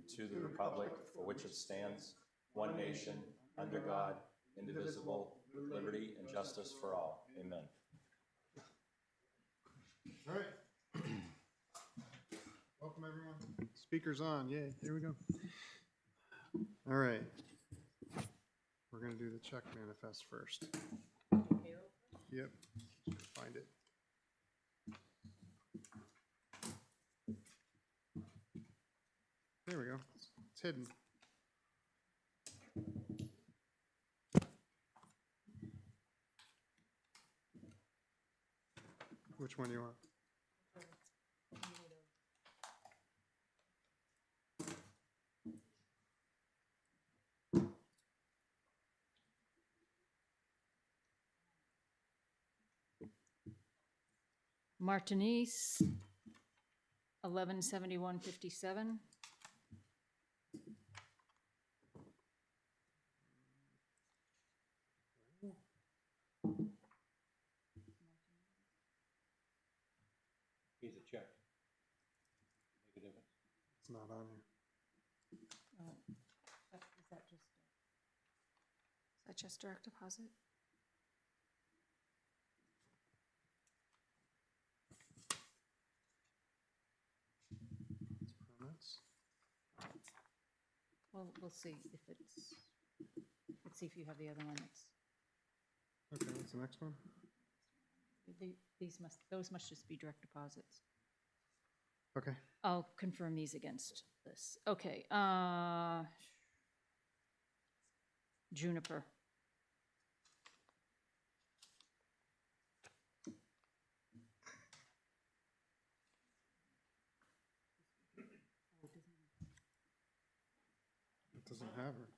to the republic for which it stands, one nation, under God, indivisible, with liberty and justice for all. Amen. All right. Welcome, everyone. Speakers on. Yay. Here we go. All right. We're going to do the check manifest first. Yep. Find it. There we go. It's hidden. Which one do you want? Martinez, 1171.57. Here's a check. Make a difference. It's not on here. Oh, is that just direct deposit? It's permits. Well, we'll see if it's, let's see if you have the other one. Okay, what's the next one? Those must just be direct deposits. Okay. I'll confirm these against this. Okay, Juniper. It doesn't have her.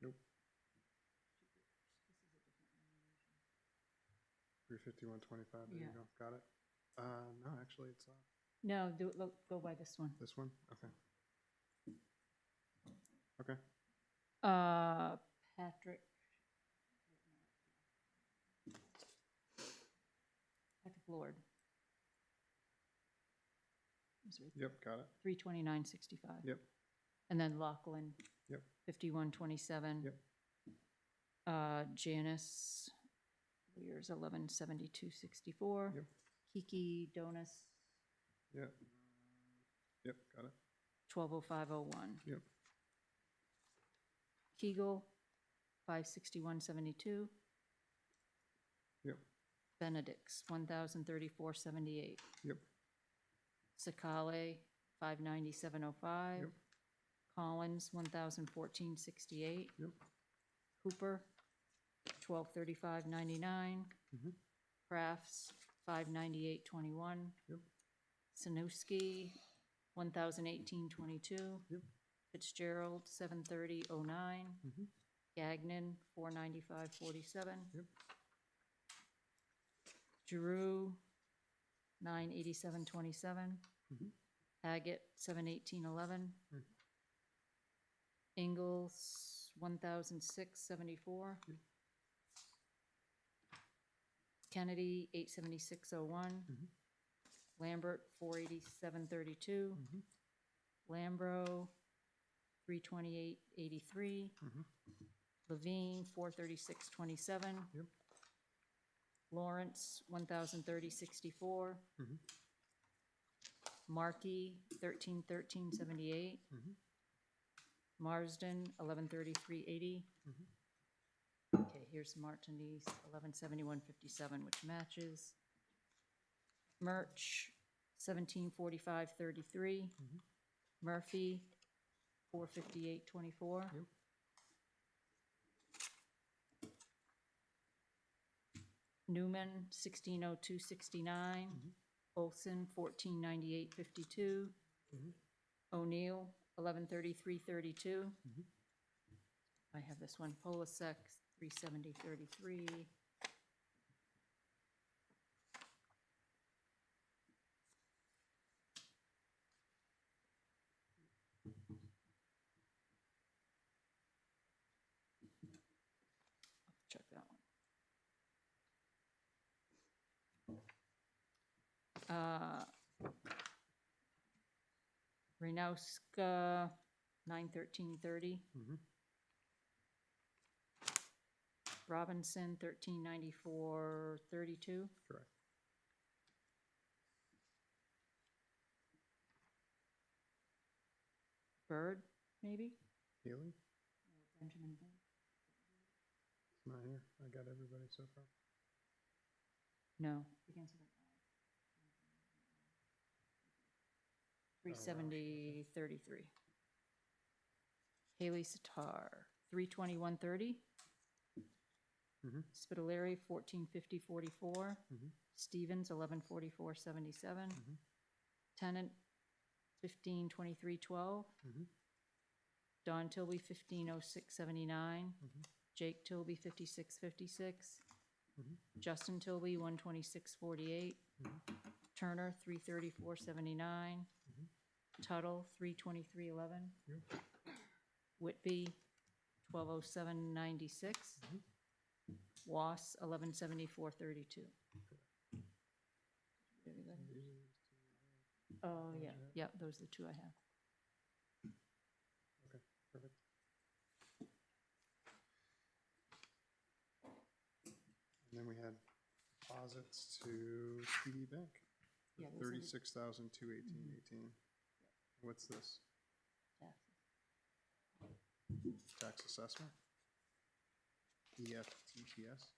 Nope. 351.25. There you go. Got it. No, actually, it's No, go by this one. this one. Okay. Okay. Patrick Lord. Yep. Got it. 329.65. Yep. And then Lachlan. Yep. 51.27. Yep. Janice Lear's 1172.64. Yep. Kiki Donis. Yep. Yep. Got it. 1205.01. Yep. Kegel 561.72. Yep. Benedict's 1034.78. Yep. Sakale 597.05. Yep. Collins 1014.68. Yep. Hooper 1235.99. Mm-hmm. Crafts 598.21. Yep. Sanuski 1018.22. Yep. Fitzgerald 730.09. Mm-hmm. Gagnon 495.47. Yep. Giroux 987.27. Mm-hmm. Haggett 718.11. Mm-hmm. Ingalls 1006.74. Yep. Kennedy 876.01. Mm-hmm. Lambert 487.32. Mm-hmm. Lambro 328.83. Mm-hmm. Levine 436.27. Yep. Lawrence 1030.64. Mm-hmm. Markey 1313.78. Mm-hmm. Marsden 1133.80. Mm-hmm. Okay, here's Martinez 1171.57, which matches. Murch 1745.33. Mm-hmm. Murphy 458.24. Yep. Newman 1602.69. Mm-hmm. Olson 1498.52. Mm-hmm. O'Neill 1133.32. Mm-hmm. I have this one. Polasek 370.33. Check that one. Malinowska, 9/13/30. Mhm. Robinson, 13/94/32. Correct. Bird, maybe? Haley? Benjamin Bird. It's not here. I got everybody so far. No. Begins with an I. 370/33. Haley Sitar, 3/21/30. Mhm. Spitaleri, 14/50/44. Mhm. Stevens, 11/44/77. Mhm. Tennant, 15/23/12. Mhm. Don Tilby, 15/06/79. Mhm. Jake Tilby, 56/56. Mhm. Justin Tilby, 126/48. Mhm. Turner, 3/34/79. Mhm. Tuttle, 3/23/11. Yep. Whitby, 12/07/96. Mhm. Was, 11/74/32. Everybody? Oh, yeah, yeah, those are the two I have. Okay, perfect. And then we had deposits to TD Bank. Yeah, those are the 36,218.18. What's this? taxes. Tax assessment? EFTPS?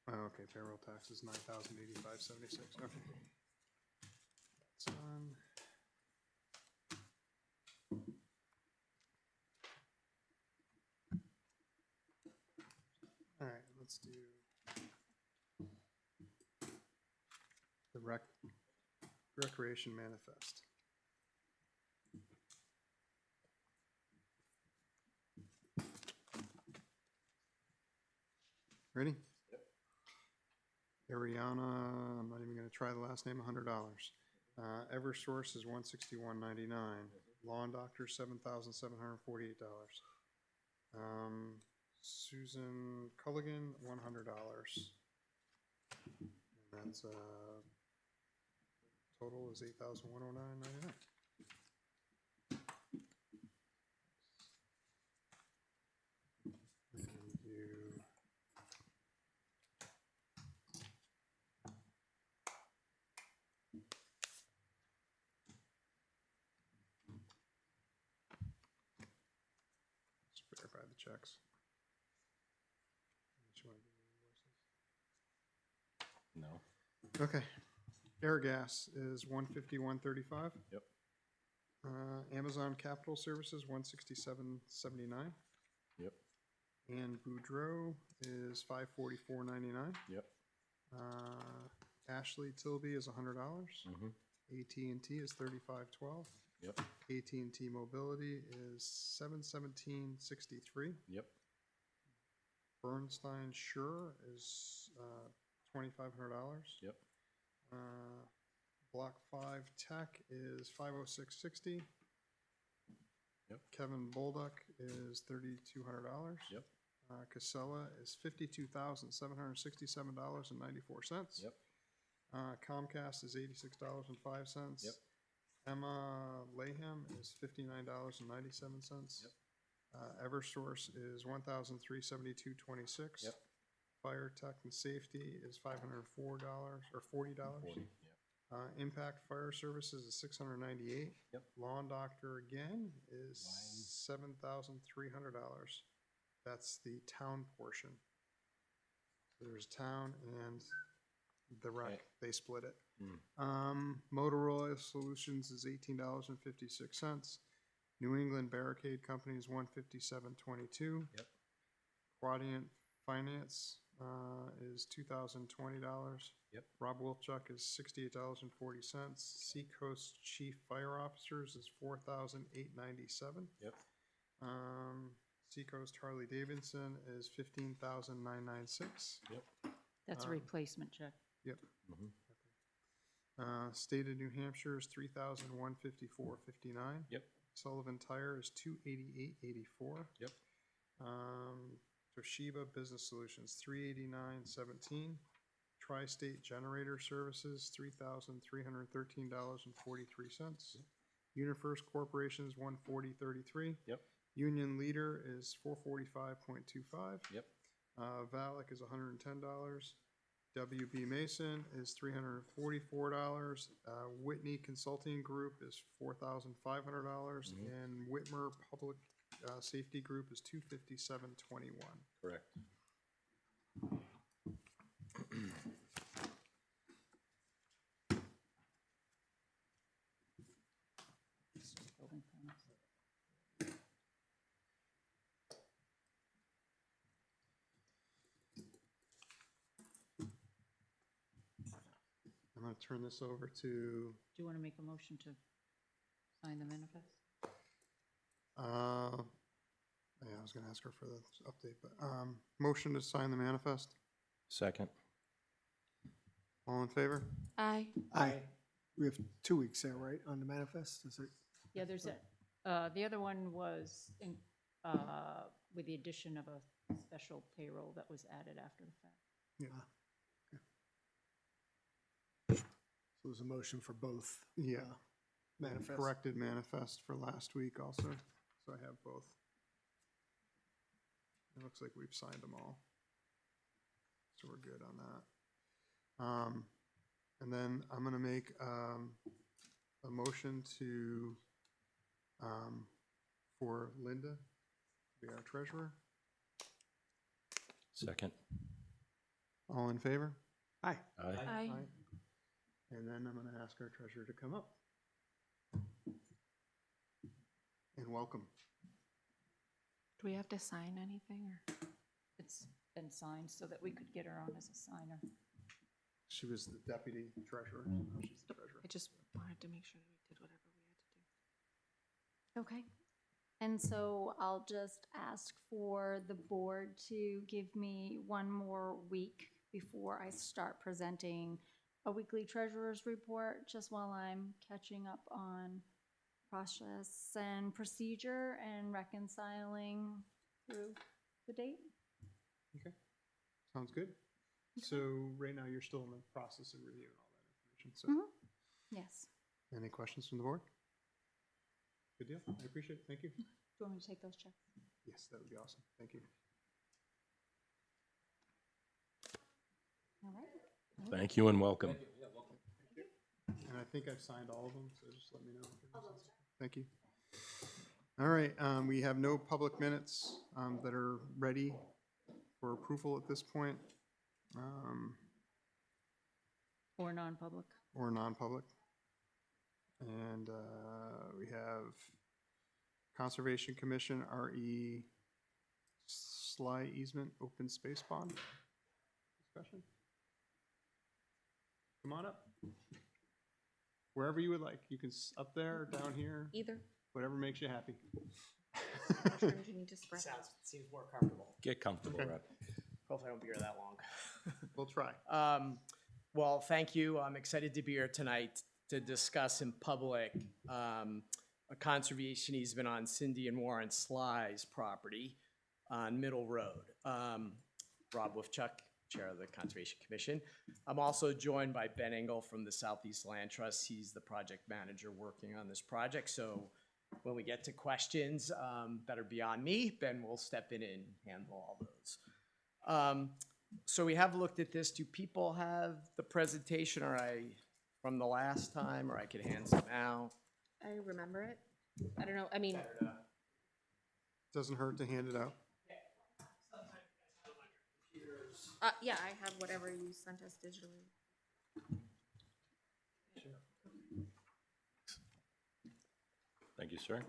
Oh, okay, payroll taxes, 9,085.76, okay. That's done. All right, let's do the recreation manifest. Ready? Yep. Ariana, I'm not even gonna try the last name, $100. Eversource is $161.99. Lawn Doctor, $7,748. Susan Culligan, $100. And that's, total is $8,109.99. We can do just verify the checks. Which one do the invoices? No. Okay. Airgas is $151.35. Yep. Amazon Capital Services, $167.79. Yep. And Boudreaux is $544.99. Yep. Ashley Tilby is $100. Mm-hmm. AT&T is $35.12. Yep. AT&T Mobility is $717.63. Yep. Bernstein Sure is $2,500. Yep. Block 5 Tech is $506.60. Yep. Kevin Bolduc is $3,200. Yep. Casella is $52,767.94. Yep. Comcast is $86.05. Yep. Emma Laham is $59.97. Yep. Eversource is $1,372.26. Yep. Fire Tech and Safety is $504 or $40. 40. Yep. Impact Fire Services is $698. Yep. Lawn Doctor again is $7,300. That's the town portion. There's town and the rec, Okay. they split it. Mm. Motorola Solutions is $18.56. New England Barricade Company is $157.22. Yep. Quadient Finance is $2,020. Yep. Rob Wolfchuck is $68.40. Seacoast Chief Fire Officers is $4,897. Yep. Seacoast Harley Davidson is $15,996. Yep. That's a replacement check. Yep. Mm-hmm. State of New Hampshire is $3,154.59. Yep. Sullivan Tire is $288.84. Yep. Toshiba Business Solutions $389.17. Tri-State Generator Services, $3,313.43. UniFirst Corporation is $140.33. Yep. Union Leader is $445.25. Yep. Valak is $110. WB Mason is $344. Whitney Consulting Group is $4,500. And Whitmer Public Safety Group is $257.21. Correct. Building permits. I'm gonna turn this over to, Do you want to make a motion to sign the manifest? yeah, I was gonna ask her for the update, but, motion to sign the manifest. Second. All in favor? Aye. Aye. We have 2 weeks there, right, on the manifest? Is it? Yeah, there's a, the other one was in, with the addition of a special payroll that was added after the fact. Yeah. So there's a motion for both. Yeah. Manifest. Corrected manifest for last week also, so I have both. It looks like we've signed them all. So we're good on that. And then I'm gonna make, a motion to, for Linda to be our treasurer. Second. All in favor? Aye. Aye. Aye. And then I'm gonna ask our treasurer to come up. And welcome. Do we have to sign anything or? It's been signed so that we could get her on as a signer. She was the deputy treasurer. Now she's the treasurer. I just wanted to make sure that we did whatever we had to do. Okay. And so I'll just ask for the board to give me one more week before I start presenting a weekly treasurer's report, just while I'm catching up on process and procedure and reconciling through the date. Okay, sounds good. So right now, you're still in the process of reviewing all that information, so. Yes. Any questions from the board? Good deal, I appreciate it, thank you. Do you want me to take those checks? Yes, that would be awesome, thank you. All right. Thank you and welcome. And I think I've signed all of them, so just let me know. Thank you. All right, we have no public minutes that are ready for approval at this point. Or non-public. Or non-public. And we have Conservation Commission, RE Sly Easement, Open Space Bond. Discussion? Come on up. Wherever you would like. You can up there or down here, Either. whatever makes you happy. Sometimes you need to spread out. Seems more comfortable. Get comfortable, Okay. Rep. Hopefully I won't be here that long. We'll try. Well, thank you. I'm excited to be here tonight to discuss in public a conservation easement on Cindy and Warren Sly's property on Middle Road. Rob Wolfchuck, Chair of the Conservation Commission. I'm also joined by Ben Engel from the Southeast Land Trust. He's the project manager working on this project. So when we get to questions that are beyond me, Ben will step in and handle all those. So we have looked at this. Do people have the presentation from the last time, or I could hand some out? I remember it. I don't know. I mean, Doesn't hurt to hand it out. yeah, I have whatever you sent us digitally. Thank you, sir.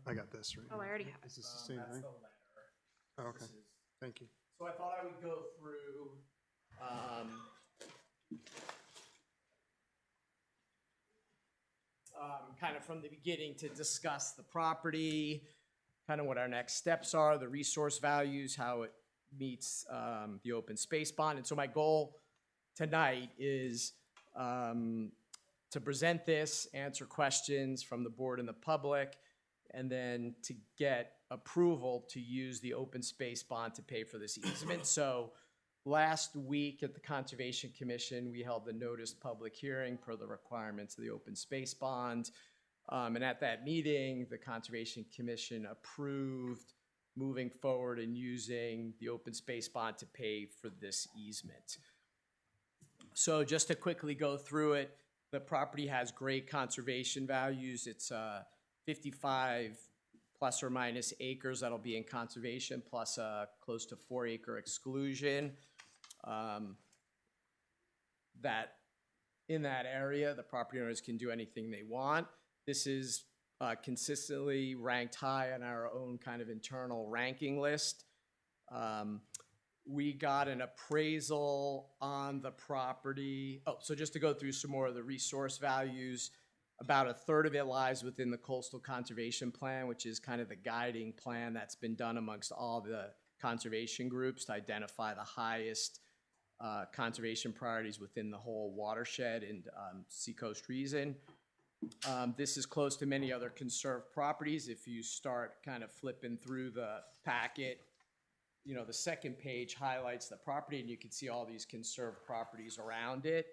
I got this right. Oh, I already have it. Is this the same That's thing? the letter. Oh, okay, thank you. So I thought I would go through kind of from the beginning to discuss the property, kind of what our next steps are, the resource values, how it meets the open space bond. And so my goal tonight is to present this, answer questions from the board and the public, and then to get approval to use the open space bond to pay for this easement. So last week at the Conservation Commission, we held the notice public hearing per the requirements of the open space bond. And at that meeting, the Conservation Commission approved moving forward and using the open space bond to pay for this easement. So just to quickly go through it, the property has great conservation values. It's 55 plus or minus acres that'll be in conservation, plus a close to 4-acre exclusion. That in that area, the property owners can do anything they want. This is consistently ranked high on our own kind of internal ranking list. We got an appraisal on the property. Oh, so just to go through some more of the resource values, about a third of it lies within the Coastal Conservation Plan, which is kind of the guiding plan that's been done amongst all the conservation groups to identify the highest conservation priorities within the whole watershed and seacoast region. This is close to many other conserved properties. If you start kind of flipping through the packet, you know, the second page highlights the property, and you can see all these conserved properties around it.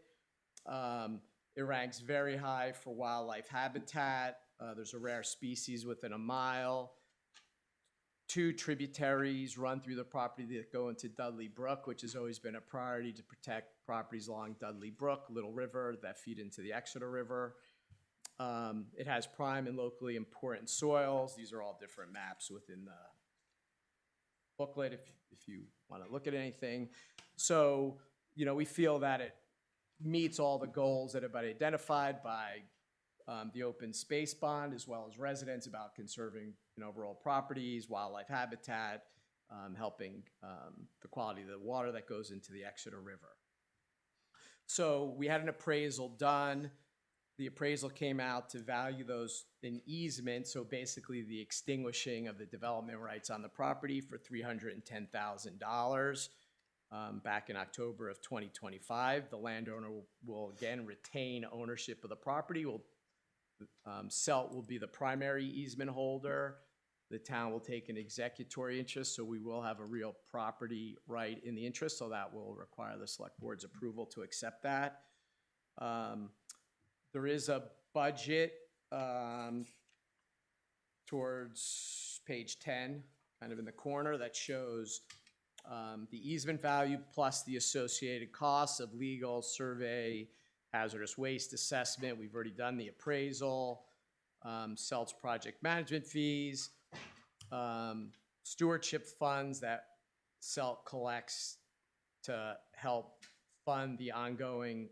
It ranks very high for wildlife habitat. There's a rare species within a mile. 2 tributaries run through the property that go into Dudley Brook, which has always been a priority to protect properties along Dudley Brook, Little River, that feed into the Exeter River. It has prime and locally important soils. These are all different maps within the booklet if you want to look at anything. So, you know, we feel that it meets all the goals that have been identified by the open space bond, as well as residents, about conserving, you know, rural properties, wildlife habitat, helping the quality of the water that goes into the Exeter River. So we had an appraisal done. The appraisal came out to value those in easement, so basically the extinguishing of the development rights on the property, for $310,000 back in October of 2025. The landowner will again retain ownership of the property. CELT will be the primary easement holder. The town will take an executory interest, so we will have a real property right in the interest, so that will require the select board's approval to accept that. There is a budget towards page 10, kind of in the corner, that shows the easement value plus the associated costs of legal, survey, hazardous waste assessment. We've already done the appraisal, CELT's project management fees, stewardship funds that CELT collects to help fund the ongoing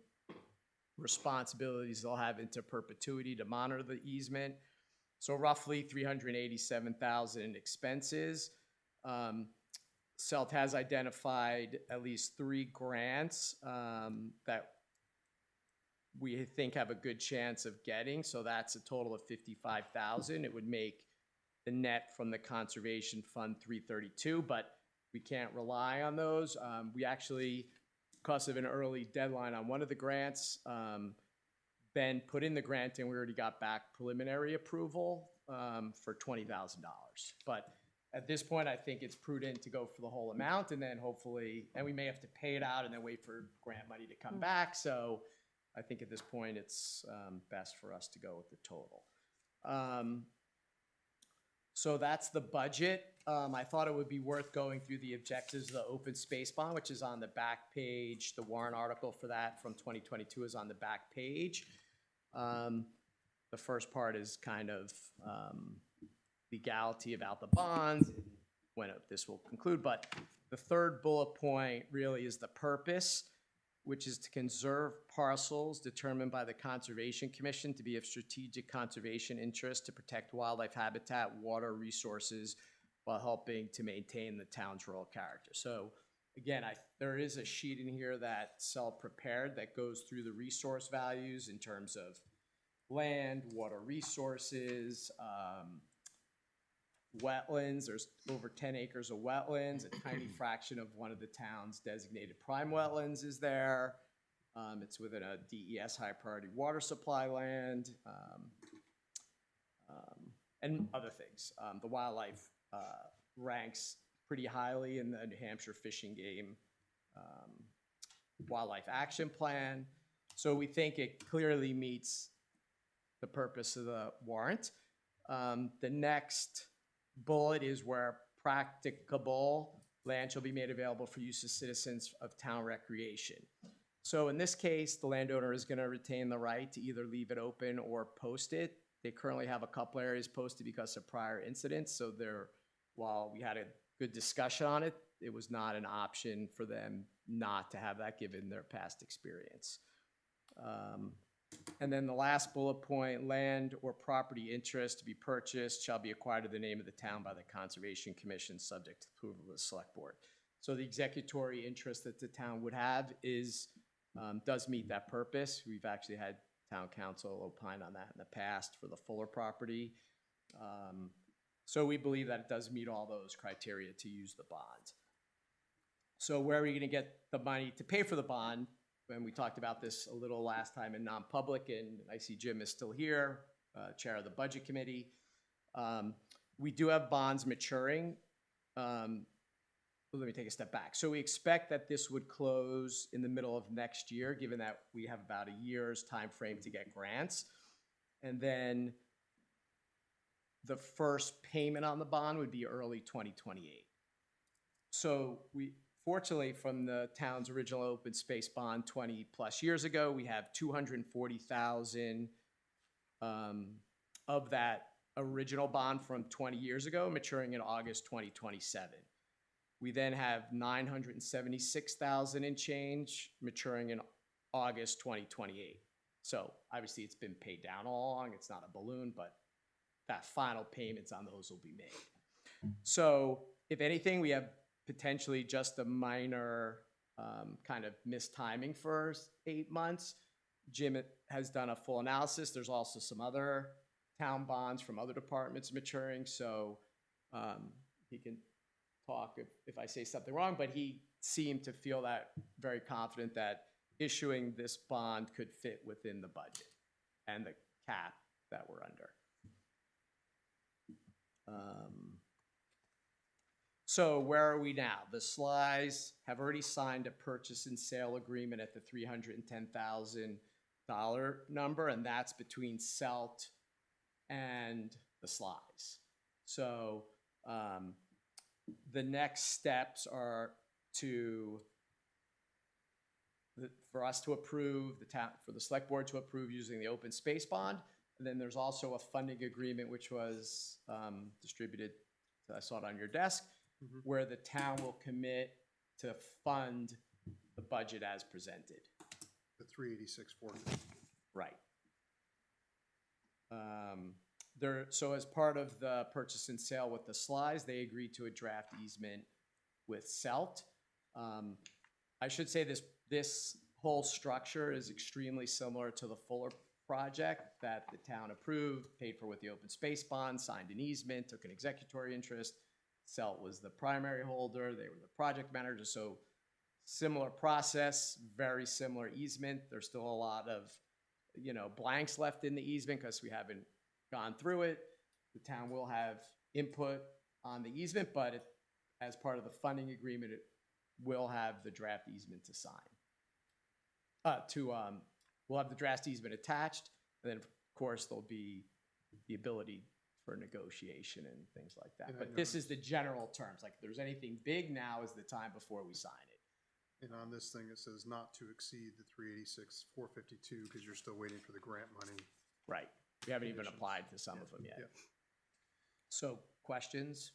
responsibilities they'll have into perpetuity to monitor the easement. So roughly $387,000 in expenses. CELT has identified at least 3 grants that we think have a good chance of getting. So that's a total of $55,000. It would make the net from the conservation fund $332,000, but we can't rely on those. We actually, because of an early deadline on one of the grants, Ben put in the grant and we already got back preliminary approval for $20,000. But at this point, I think it's prudent to go for the whole amount, and then hopefully, and we may have to pay it out and then wait for grant money to come back. So I think at this point, it's best for us to go with the total. So that's the budget. I thought it would be worth going through the objectives of the open space bond, which is on the back page. The warrant article for that from 2022 is on the back page. The first part is kind of legality about the bonds, when this will conclude. But the third bullet point really is the purpose, which is to conserve parcels determined by the Conservation Commission to be of strategic conservation interest, to protect wildlife habitat, water resources, while helping to maintain the town's rural character. So again, there is a sheet in here that CELT prepared that goes through the resource values in terms of land, water resources, wetlands. There's over 10 acres of wetlands. A tiny fraction of one of the town's designated prime wetlands is there. It's within a DES high priority water supply land, and other things. The wildlife ranks pretty highly in the New Hampshire Fish and Game Wildlife Action Plan. So we think it clearly meets the purpose of the warrant. The next bullet is where practicable, land shall be made available for use of citizens of town recreation. So in this case, the landowner is going to retain the right to either leave it open or post it. They currently have a couple areas posted because of prior incidents. So while we had a good discussion on it, it was not an option for them not to have that given their past experience. And then the last bullet point, land or property interest to be purchased shall be acquired in the name of the town by the Conservation Commission, subject to approval of the Select Board. So the executory interest that the town would have does meet that purpose. We've actually had town council opine on that in the past for the Fuller property. So we believe that it does meet all those criteria to use the bond. So where are we going to get the money to pay for the bond? And we talked about this a little last time in non-public, and I see Jim is still here, chair of the budget committee. We do have bonds maturing. Let me take a step back. So we expect that this would close in the middle of next year, given that we have about a year's time frame to get grants. And then the first payment on the bond would be early 2028. So fortunately, from the town's original open space bond 20 plus years ago, we have 240,000 of that original bond from 20 years ago maturing in August 2027. We then have 976,000 and change maturing in August 2028. So obviously it's been paid down all along. It's not a balloon, but that final payments on those will be made. So if anything, we have potentially just a minor kind of mistiming for 8 months. Jim has done a full analysis. There's also some other town bonds from other departments maturing. So he can talk if I say something wrong, but he seemed to feel that very confident that issuing this bond could fit within the budget and the cap that we're under. So where are we now? The Slies have already signed a purchase and sale agreement at the $310,000 number, and that's between CELT and the Slies. So the next steps are for us to approve, for the Select Board to approve using the open space bond. And then there's also a funding agreement which was distributed, I saw it on your desk, where the town will commit to fund the budget as presented. The 386,400. Right. So as part of the purchase and sale with the Slies, they agreed to a draft easement with CELT. I should say this whole structure is extremely similar to the Fuller project that the town approved, paid for with the open space bond, signed an easement, took an executory interest. CELT was the primary holder. They were the project manager. So similar process, very similar easement. There's still a lot of, blanks left in the easement because we haven't gone through it. The town will have input on the easement, but as part of the funding agreement, it will have the draft easement to sign. We'll have the draft easement attached, and then of course there'll be the ability for negotiation and things like that. But this is the general terms. Like if there's anything big, now is the time before we sign it. And on this thing, it says not to exceed the 386,452 because you're still waiting for the grant money. Right. We haven't even applied to some of them yet. Yeah. So questions?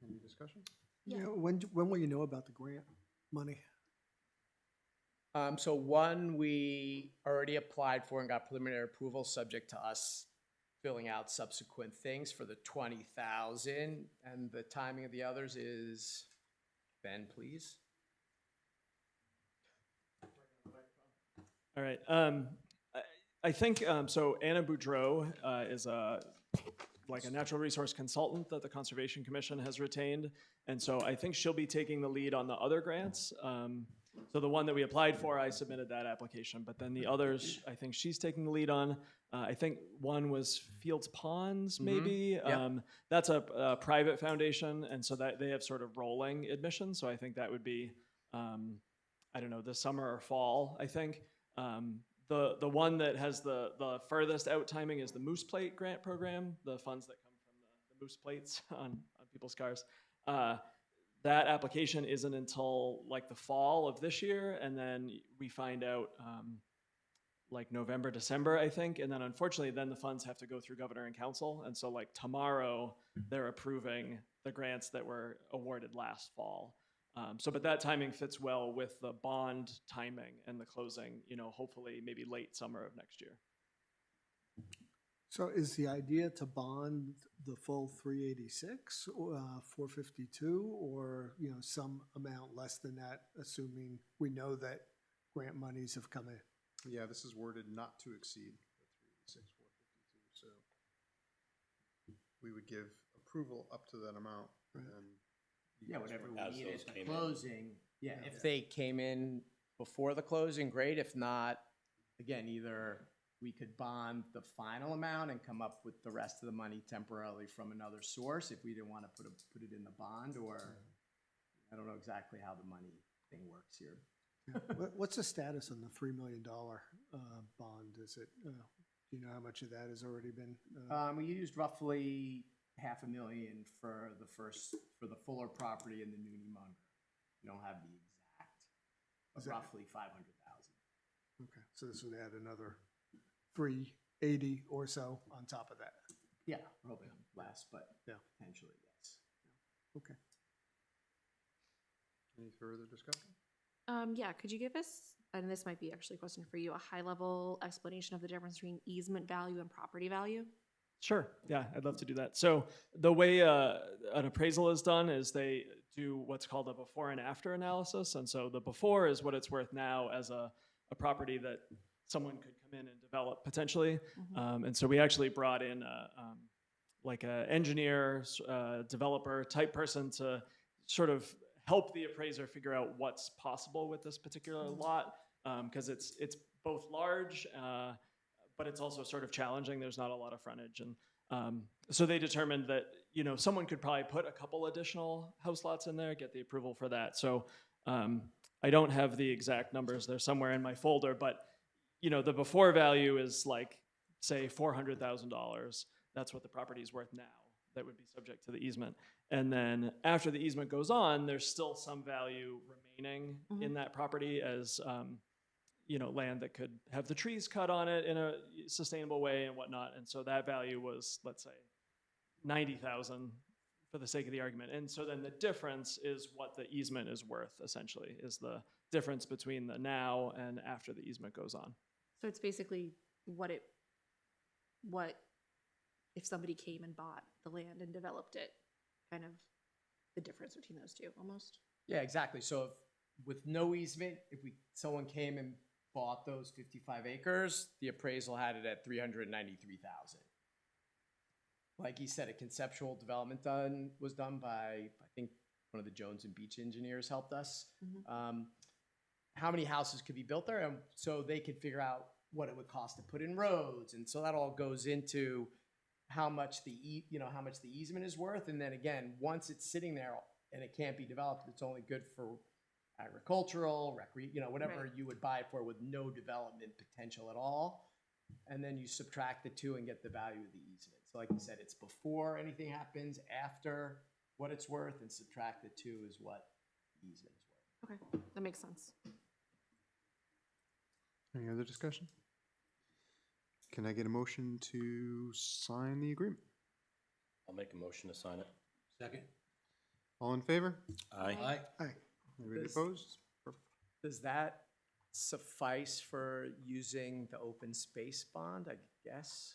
Any discussion? Yeah. When will you know about the grant money? So one we already applied for and got preliminary approval, subject to us filling out subsequent things for the 20,000, and the timing of the others is, Ben, please. All right. I think, so Anna Boudreau is like a natural resource consultant that the Conservation Commission has retained. And so I think she'll be taking the lead on the other grants. So the one that we applied for, I submitted that application, but then the others, I think she's taking the lead on. I think one was Fields Ponds, maybe. Yep. That's a private foundation, and so that they have sort of rolling admissions. So I think that would be I don't know, this summer or fall, I think. The one that has the furthest out timing is the Moose Plate Grant Program, the funds that come from the Moose Plates on people's cars. That application isn't until like the fall of this year, and then we find out like November, December, I think. And then unfortunately, then the funds have to go through governor and council. And so like tomorrow, they're approving the grants that were awarded last fall. But that timing fits well with the bond timing and the closing, hopefully maybe late summer of next year. So is the idea to bond the full 386, 452, or, some amount less than that, assuming we know that grant monies have come in? Yeah, this is worded not to exceed the 386, 452, so we would give approval up to that amount, and then. you Yeah, guys whatever would- we As need those at the came in. closing. Yeah, if they came in before the closing, great. If not, again, either we could bond the final amount and come up with the rest of the money temporarily from another source if we didn't want to put it in the bond, or I don't know exactly how the money thing works here. Yeah. What's the status on the $3 million bond? Is it, do you know how much of that has already been? We used roughly $500,000 for the Fuller property and the Nooney Munger. We don't have the exact, but Is that- roughly 500,000. Okay, so this would add another 380 or so on top of that. Yeah, probably less, but Yeah. potentially yes. Okay. Any further discussion? Yeah, could you give us, and this might be actually a question for you, a high-level explanation of the difference between easement value and property value? Sure. Yeah, I'd love to do that. So the way an appraisal is done is they do what's called a before and after analysis. And so the before is what it's worth now as a property that someone could come in and develop potentially. And so we actually brought in like a engineer, developer type person to sort of help the appraiser figure out what's possible with this particular lot, because it's both large, but it's also sort of challenging. There's not a lot of frontage. And so they determined that, someone could probably put a couple additional house lots in there, get the approval for that. So I don't have the exact numbers. They're somewhere in my folder, but, the before value is like, say, $400,000. That's what the property is worth now. That would be subject to the easement. And then after the easement goes on, there's still some value remaining in that property as, land that could have the trees cut on it in a sustainable way and whatnot. And so that value was, let's say, $90,000 for the sake of the argument. And so then the difference is what the easement is worth, essentially, is the difference between the now and after the easement goes on. So it's basically what if somebody came and bought the land and developed it, kind of the difference between those two, almost? Yeah, exactly. So if, with no easement, if someone came and bought those 55 acres, the appraisal had it at 393,000. Like he said, a conceptual development was done by, I think, one of the Jones and Beach engineers helped us. How many houses could be built there, and so they could figure out what it would cost to put in roads, and so that all goes into how much the easement is worth. And then again, once it's sitting there and it can't be developed, it's only good for agricultural, whatever Right. you would buy it for with no development potential at all. And then you subtract the two and get the value of the easement. So like you said, it's before anything happens, after what it's worth, and subtract the two is what the easement is worth. Okay, that makes sense. Any other discussion? Can I get a motion to sign the agreement? I'll make a motion to sign it. Second? All in favor? Aye. Aye. Anybody Does- opposed? Does that suffice for using the open space bond, I guess?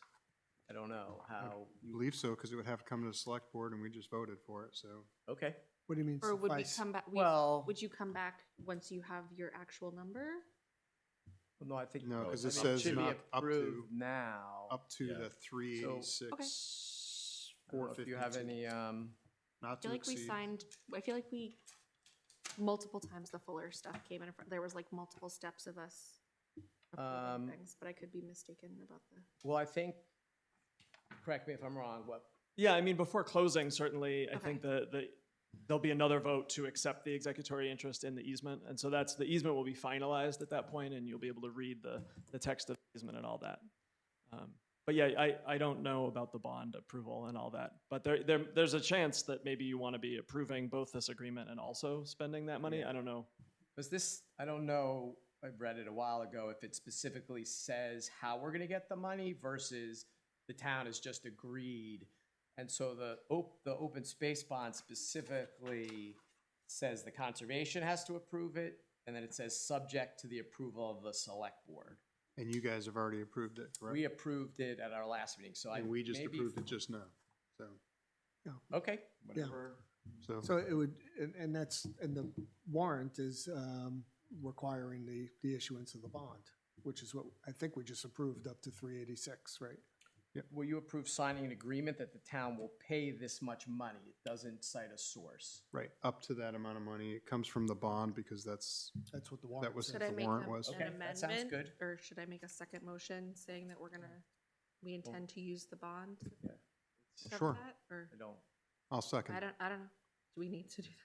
I don't know how I you, believe so, because it would have to come to the select board, and we just voted for it, so. okay. What do you mean Or would we suffice? come back, Well, would you come back once you have your actual number? no, I think. No, 'cause I it mean, says should be not up to- approved now. Up to Yeah. the 386, I don't know if you have 452. any, Not I to feel like we exceed. signed, I feel like multiple times the Fuller stuff came in, there was like multiple steps of us approving things, but I could be mistaken about the. well, I think, correct me if I'm wrong, what, Yeah, I mean, before closing, certainly, I Okay. think the there'll be another vote to accept the executory interest in the easement. And so the easement will be finalized at that point, and you'll be able to read the text of the easement and all that. But yeah, I don't know about the bond approval and all that, but there's a chance that maybe you want to be approving both this agreement and also spending that money. I don't know. Was this, I don't know, I read it a while ago, if it specifically says how we're gonna get the money versus the town has just agreed. And so the open space bond specifically says the conservation has to approve it, and then it says subject to the approval of the select board. And you guys have already approved it, correct? We approved it at our last meeting, so And we just approved it just now, so. Okay, whatever. So it would, and that's, and the warrant is requiring the issuance of the bond, which is what I think we just approved up to 386, right? Will you approve signing an agreement that the town will pay this much money? It doesn't cite a source. Right, up to that amount of money. It comes from the bond because That's what the warrant that was says. Should I the make warrant was. Okay, an that sounds amendment? good. Or should I make a second motion saying that we intend to use the bond? to cover Sure. that, Or, I don't, I'll second. I don't know. Do we need to do that?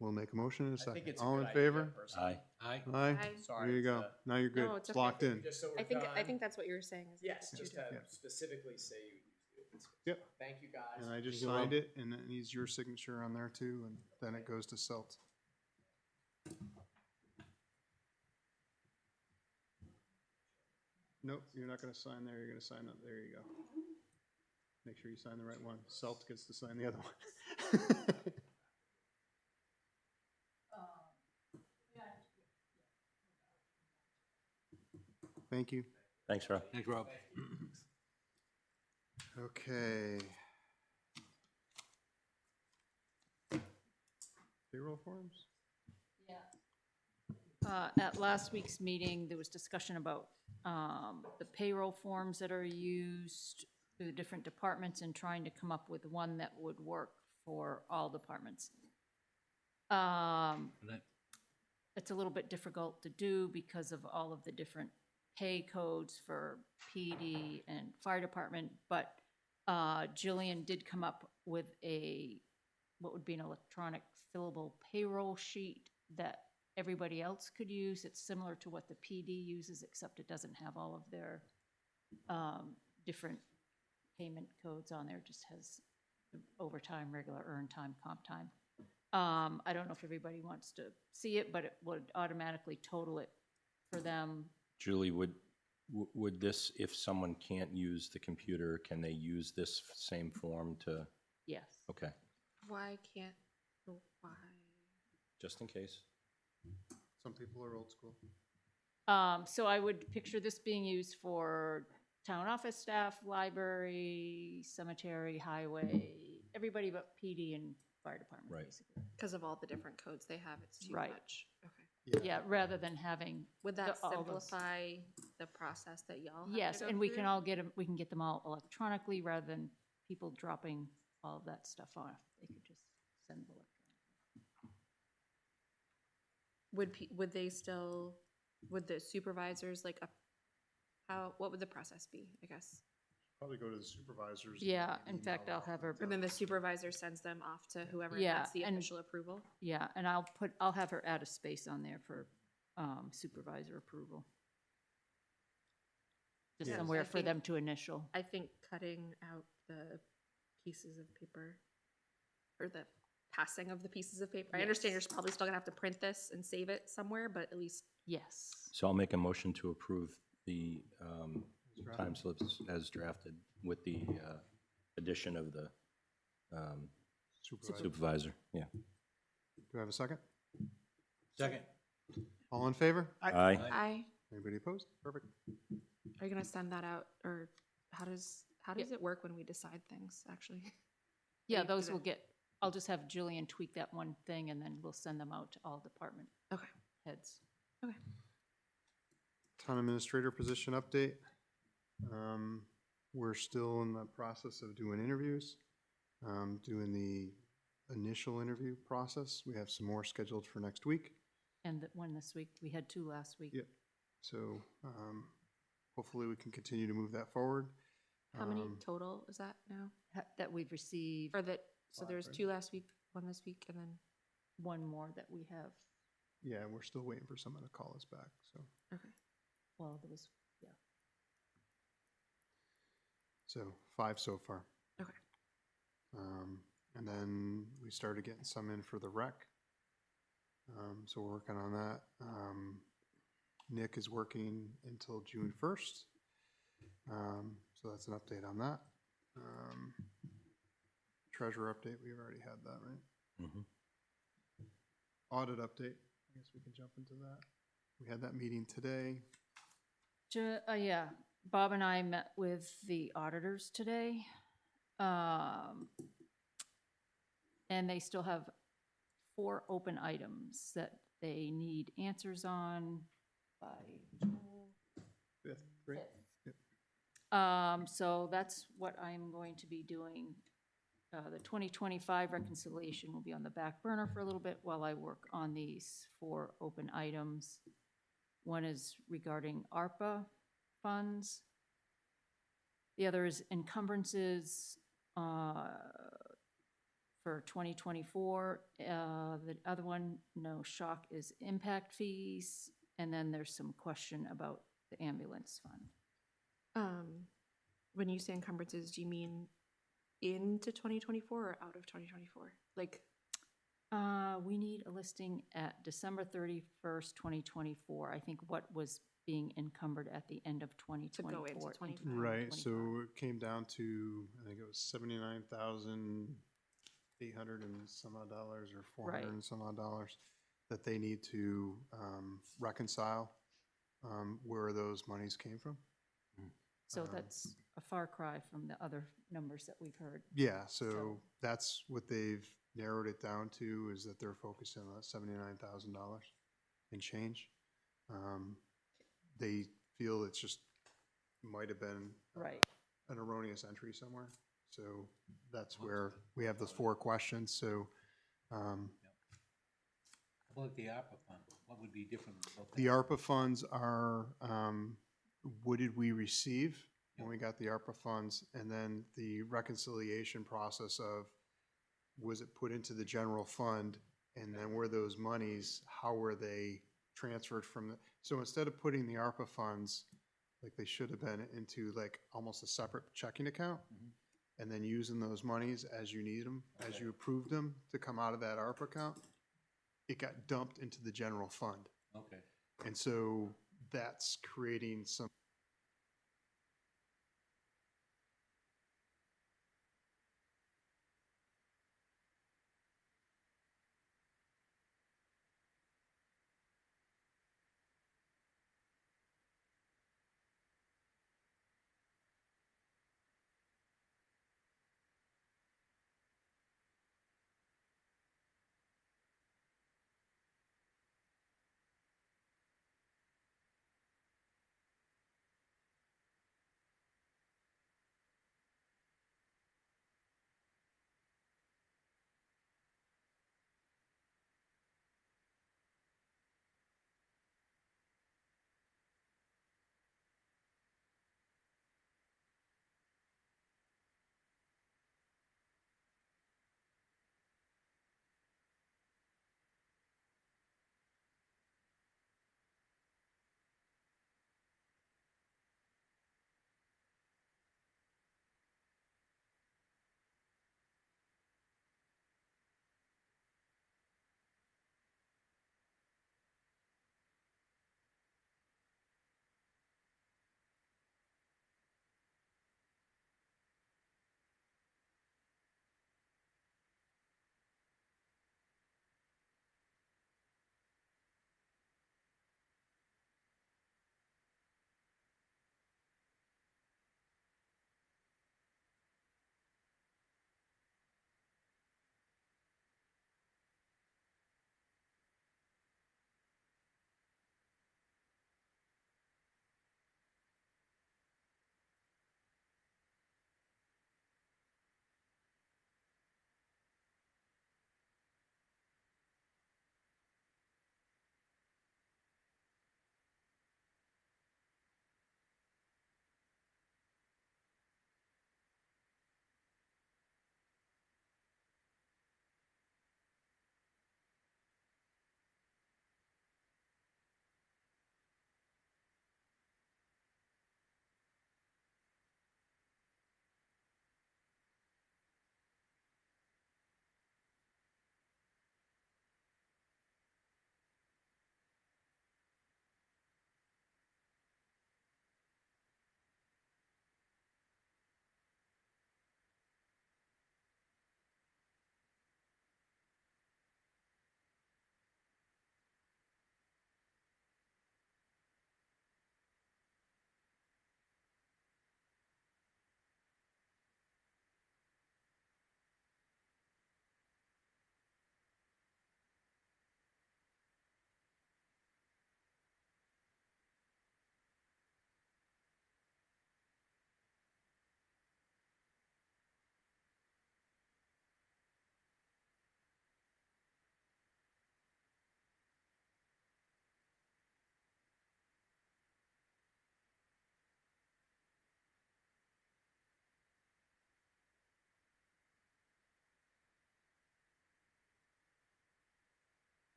We'll make a motion in a I think second. it's a All good in idea, favor? personally. Aye. Aye. Sorry. There you it's, go. Now you're good. No, it's It's okay. locked in. Just so we're I think done. that's what you were saying. is Yes, that just you to do. Yeah. specifically say you used the open space. Yep. Thank you, guys. And I just Thank you, signed Rob. it, and it needs your signature on there too, and then it goes to Selt. Nope, you're not gonna sign there, you're gonna sign up, there you go. Make sure you sign the right one. Selt gets to sign the other one. Thank you. Thanks, Rob. Thanks, Rob. Okay. Payroll forms? At last week's meeting, there was discussion about the payroll forms that are used through the different departments and trying to come up with one that would work for all departments. It's a little bit difficult to do because of all of the different pay codes for PD and fire department, but Jillian did come up with what would be an electronic fillable payroll sheet that everybody else could use. It's similar to what the PD uses, except it doesn't have all of their different payment codes on there. It just has overtime, regular earned time, comp time. I don't know if everybody wants to see it, but it would automatically total it for them. Julie, would this, if someone can't use the computer, can they use this same form to, Yes. okay, Why? just in case? Some people are old school. So I would picture this being used for town office staff, library, cemetery, highway, everybody but PD and fire department, Right. basically. Because of all the different codes they have, it's too Right. much. Okay. Yeah, rather than having, Would that all those- simplify the process that y'all have to yes, go and we through? can all get them, we can get them all electronically rather than people dropping all of that stuff off. They could just send them electronically. Would the supervisors what would the process be, I guess? Probably go to the supervisors. Yeah, in fact, I'll have her, And then the supervisor sends them off to whoever Yeah, gets the and- official approval? yeah, and I'll have her add a space on there for supervisor approval. Just Yes. somewhere I for think- them to initial. I think cutting out the pieces of paper, or the passing of the pieces of paper. I understand you're Yes. probably still gonna have to print this and save it somewhere, but at least, Yes. So I'll make a motion to approve the time slips as drafted with the addition of the supervisor, yeah. Do I have a second? Second. All in favor? Aye. Anybody opposed? Perfect. are you gonna send that out, or how does it work when we decide things, actually? Yeah, do those that. will I'll just have Jillian tweak that one thing and then we'll send them out to all department Okay. heads. Town administrator position update. We're still in the process of doing interviews, doing the initial interview process. We have some more scheduled for next week. And that one this week, we had 2 last week. Yep. So hopefully we can continue to move that forward. How many total is that now? That we've received, Or that, so there's right? 2 last week, one this week and then, one more that we have, Yeah, and we're still waiting for someone to call us back, so. okay. well, there was, yeah. So 5 so far. Okay. And then we started getting some in for the rec. So we're working on that. Nick is working until June 1st. So that's an update on that. Treasurer update, we've already had that, right? Audit update, I guess we can jump into that. We had that meeting today. Yeah, Bob and I met with the auditors today. And they still have 4 open items that they need answers on by June Fifth, right? 5th. Yep. So that's what I'm going to be doing. The 2025 reconciliation will be on the back burner for a little bit while I work on these 4 open items. One is regarding ARPA funds. The other is encumbrances for 2024. The other one, no shock, is impact fees. And then there's some question about the ambulance fund. When you say encumbrances, do you mean into 2024 or out of 2024? Like, We need a listing at December 31st, 2024. I think what was being encumbered at the end of 2024. To go into 25. Right, so 2025. it came down to, I think it was 79,800 and some odd dollars, or 400 Right. and some odd dollars that they need to reconcile where those monies came from. So that's a far cry from the other numbers that we've heard. Yeah, so So- that's what they've narrowed it down to, is that they're focusing on that $79,000 and change. They feel it's just, might have been Right. an erroneous entry somewhere. So that's where we have those 4 questions, so. How about the ARPA fund? What would be different about that? The ARPA funds are, what did we receive when we got the ARPA funds? And then the reconciliation process of, was it put into the general fund? And then were those monies, how were they transferred from the, so instead of putting the ARPA funds, like they should have been, into like almost a separate checking account, and then using those monies as you need them, as you approved them to come out of that ARPA account, it got dumped into the general fund. Okay. And so that's creating some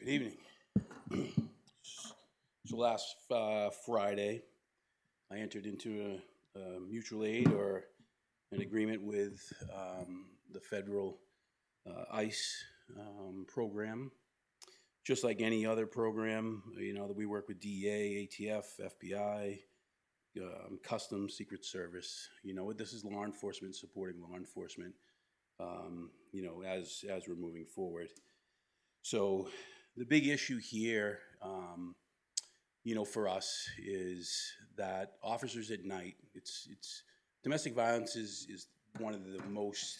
Good evening. So last Friday, I entered into a mutual aid or an agreement with the federal ICE program. Just like any other program, you know, that we work with DEA, ATF, FBI, Customs, Secret Service. You know, this is law enforcement supporting law enforcement, you know, as we're moving forward. So the big issue here, you know, for us is that officers at night, it's domestic violence is one of the most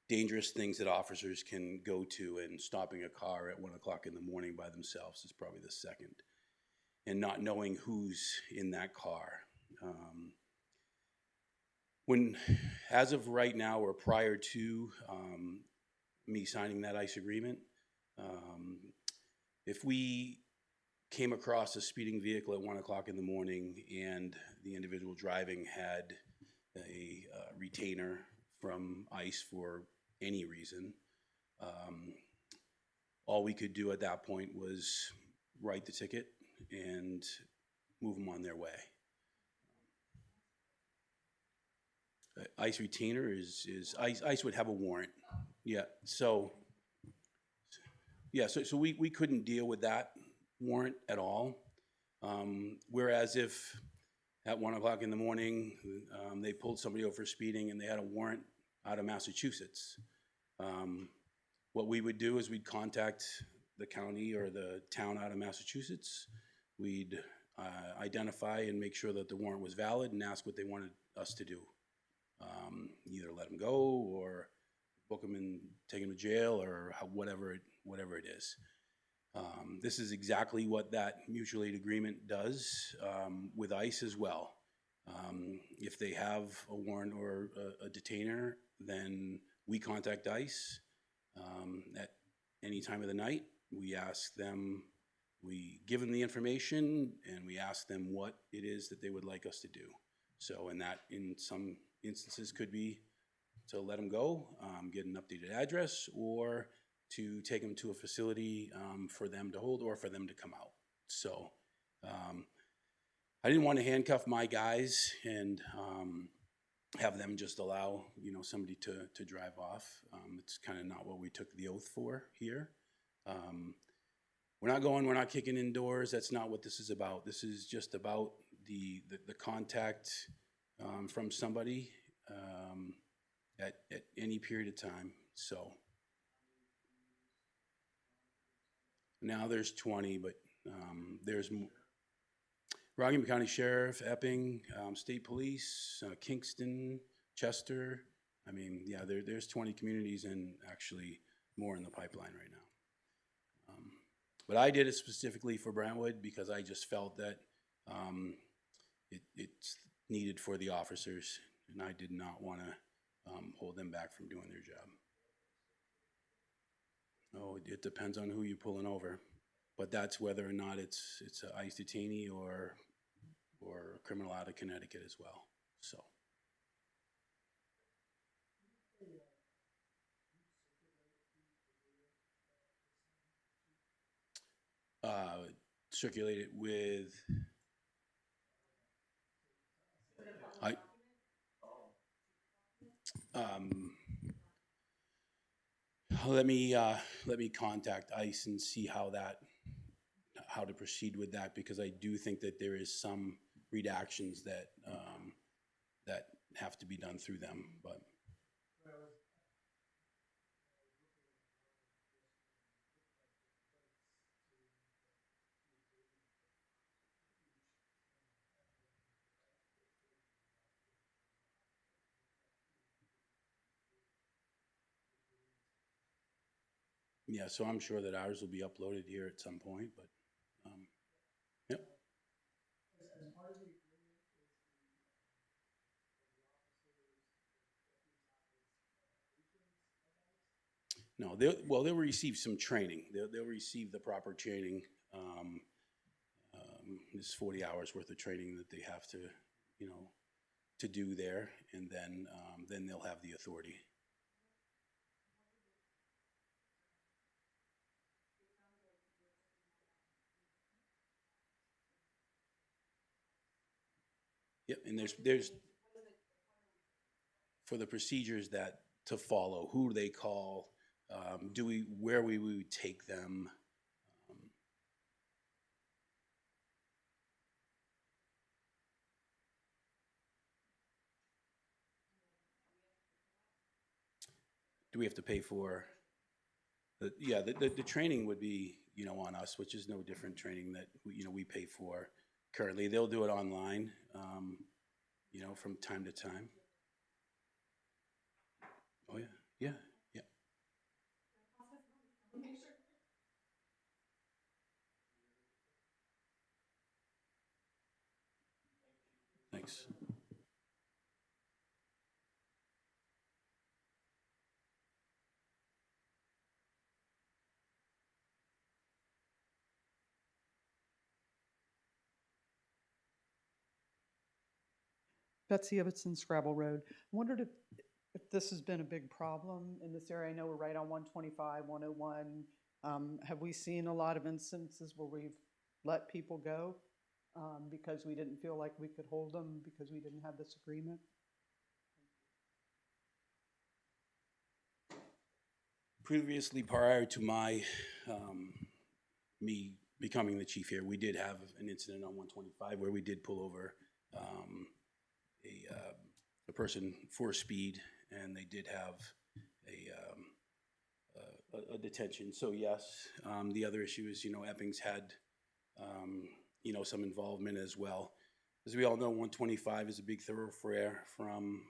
dangerous things that officers can go to, and stopping a car at 1 o'clock in the morning by themselves is probably the second, and not knowing who's in that car. As of right now, or prior to me signing that ICE agreement, if we came across a speeding vehicle at 1 o'clock in the morning and the individual driving had a retainer from ICE for any reason, all we could do at that point was write the ticket and move them on their way. ICE retainer is ICE would have a warrant. Yeah, so we couldn't deal with that warrant at all. Whereas if at 1 o'clock in the morning, they pulled somebody over for speeding and they had a warrant out of Massachusetts, what we would do is we'd contact the county or the town out of Massachusetts. We'd identify and make sure that the warrant was valid and ask what they wanted us to do. Either let them go or book them and take them to jail, or whatever it is. This is exactly what that mutual aid agreement does with ICE as well. If they have a warrant or a detainer, then we contact ICE at any time of the night. We ask them, we give them the information, and we ask them what it is that they would like us to do. So, and that in some instances could be to let them go, get an updated address, or to take them to a facility for them to hold, or for them to come out. So I didn't want to handcuff my guys and have them just allow, you know, somebody to drive off. It's kind of not what we took the oath for here. We're not kicking indoors. That's not what this is about. This is just about the contact from somebody at any period of time. So now there's 20, but there's Rockingham County Sheriff, Epping, State Police, Kingston, Chester. I mean, yeah, there's 20 communities, and actually more in the pipeline right now. But I did it specifically for Brentwood because I just felt that it's needed for the officers, and I did not want to hold them back from doing their job. Oh, it depends on who you're pulling over, but that's whether or not it's an ICE detainee or a criminal out of Connecticut as well. So. Circulate it with. Let me contact ICE and see how to proceed with that, because I do think that there is some redactions that that have to be done through them, but. Yeah, so I'm sure that ours will be uploaded here at some point, but, yep. No, they'll receive some training. They'll receive the proper training. There's 40 hours worth of training that they have to, you know, to do there, and then they'll have the authority. Yep, and there's for the procedures that to follow, who they call, where we would take them. Do we have to pay for? The training would be, on us, which is no different training that, we pay for currently. They'll do it online, from time to time. Oh, yeah, yeah, yeah. Thanks. Betsy Ibbotson, Scrabble Road. I wondered if this has been a big problem in this area. I know we're right on 125, 101. Have we seen a lot of instances where we've let people go because we didn't feel like we could hold them because we didn't have this agreement? Previously, prior to me becoming the chief here, we did have an incident on 125 where we did pull over a person for speed, and they did have a detention. So yes, the other issue is, Epping's had, some involvement as well. As we all know, 125 is a big thoroughfare from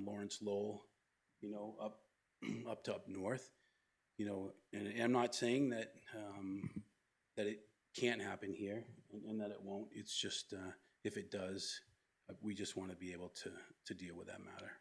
Lawrence Lowell, up to up north. And I'm not saying that that it can't happen here and that it won't. It's just if it does, we just want to be able to deal with that matter.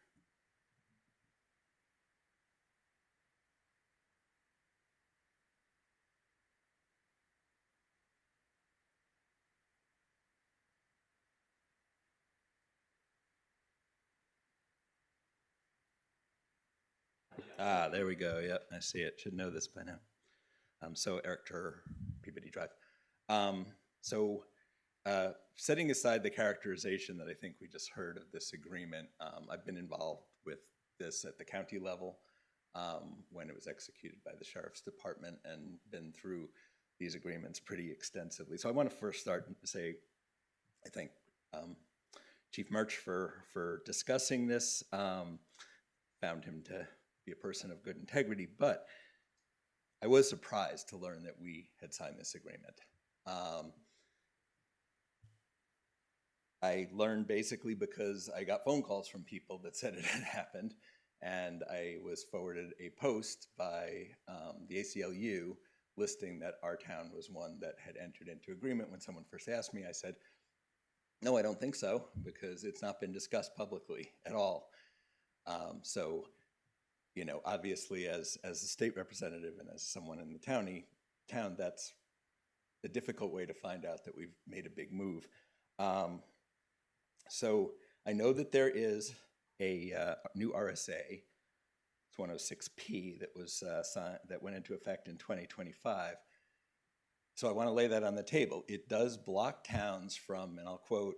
Ah, there we go. Yep, I see it. Should know this by now. So Eric Tur, Peabody Drive. Setting aside the characterization that I think we just heard of this agreement, I've been involved with this at the county level when it was executed by the Sheriff's Department and been through these agreements pretty extensively. So I want to first start and say, I thank Chief Murch for discussing this. Found him to be a person of good integrity, but I was surprised to learn that we had signed this agreement. I learned basically because I got phone calls from people that said it had happened, and I was forwarded a post by the ACLU listing that our town was one that had entered into agreement. When someone first asked me, I said, no, I don't think so, because it's not been discussed publicly at all. Obviously as a state representative and as someone in the town, that's a difficult way to find out that we've made a big move. So I know that there is a new RSA, it's 106P, that was signed, that went into effect in 2025. So I want to lay that on the table. It does block towns from, and I'll quote,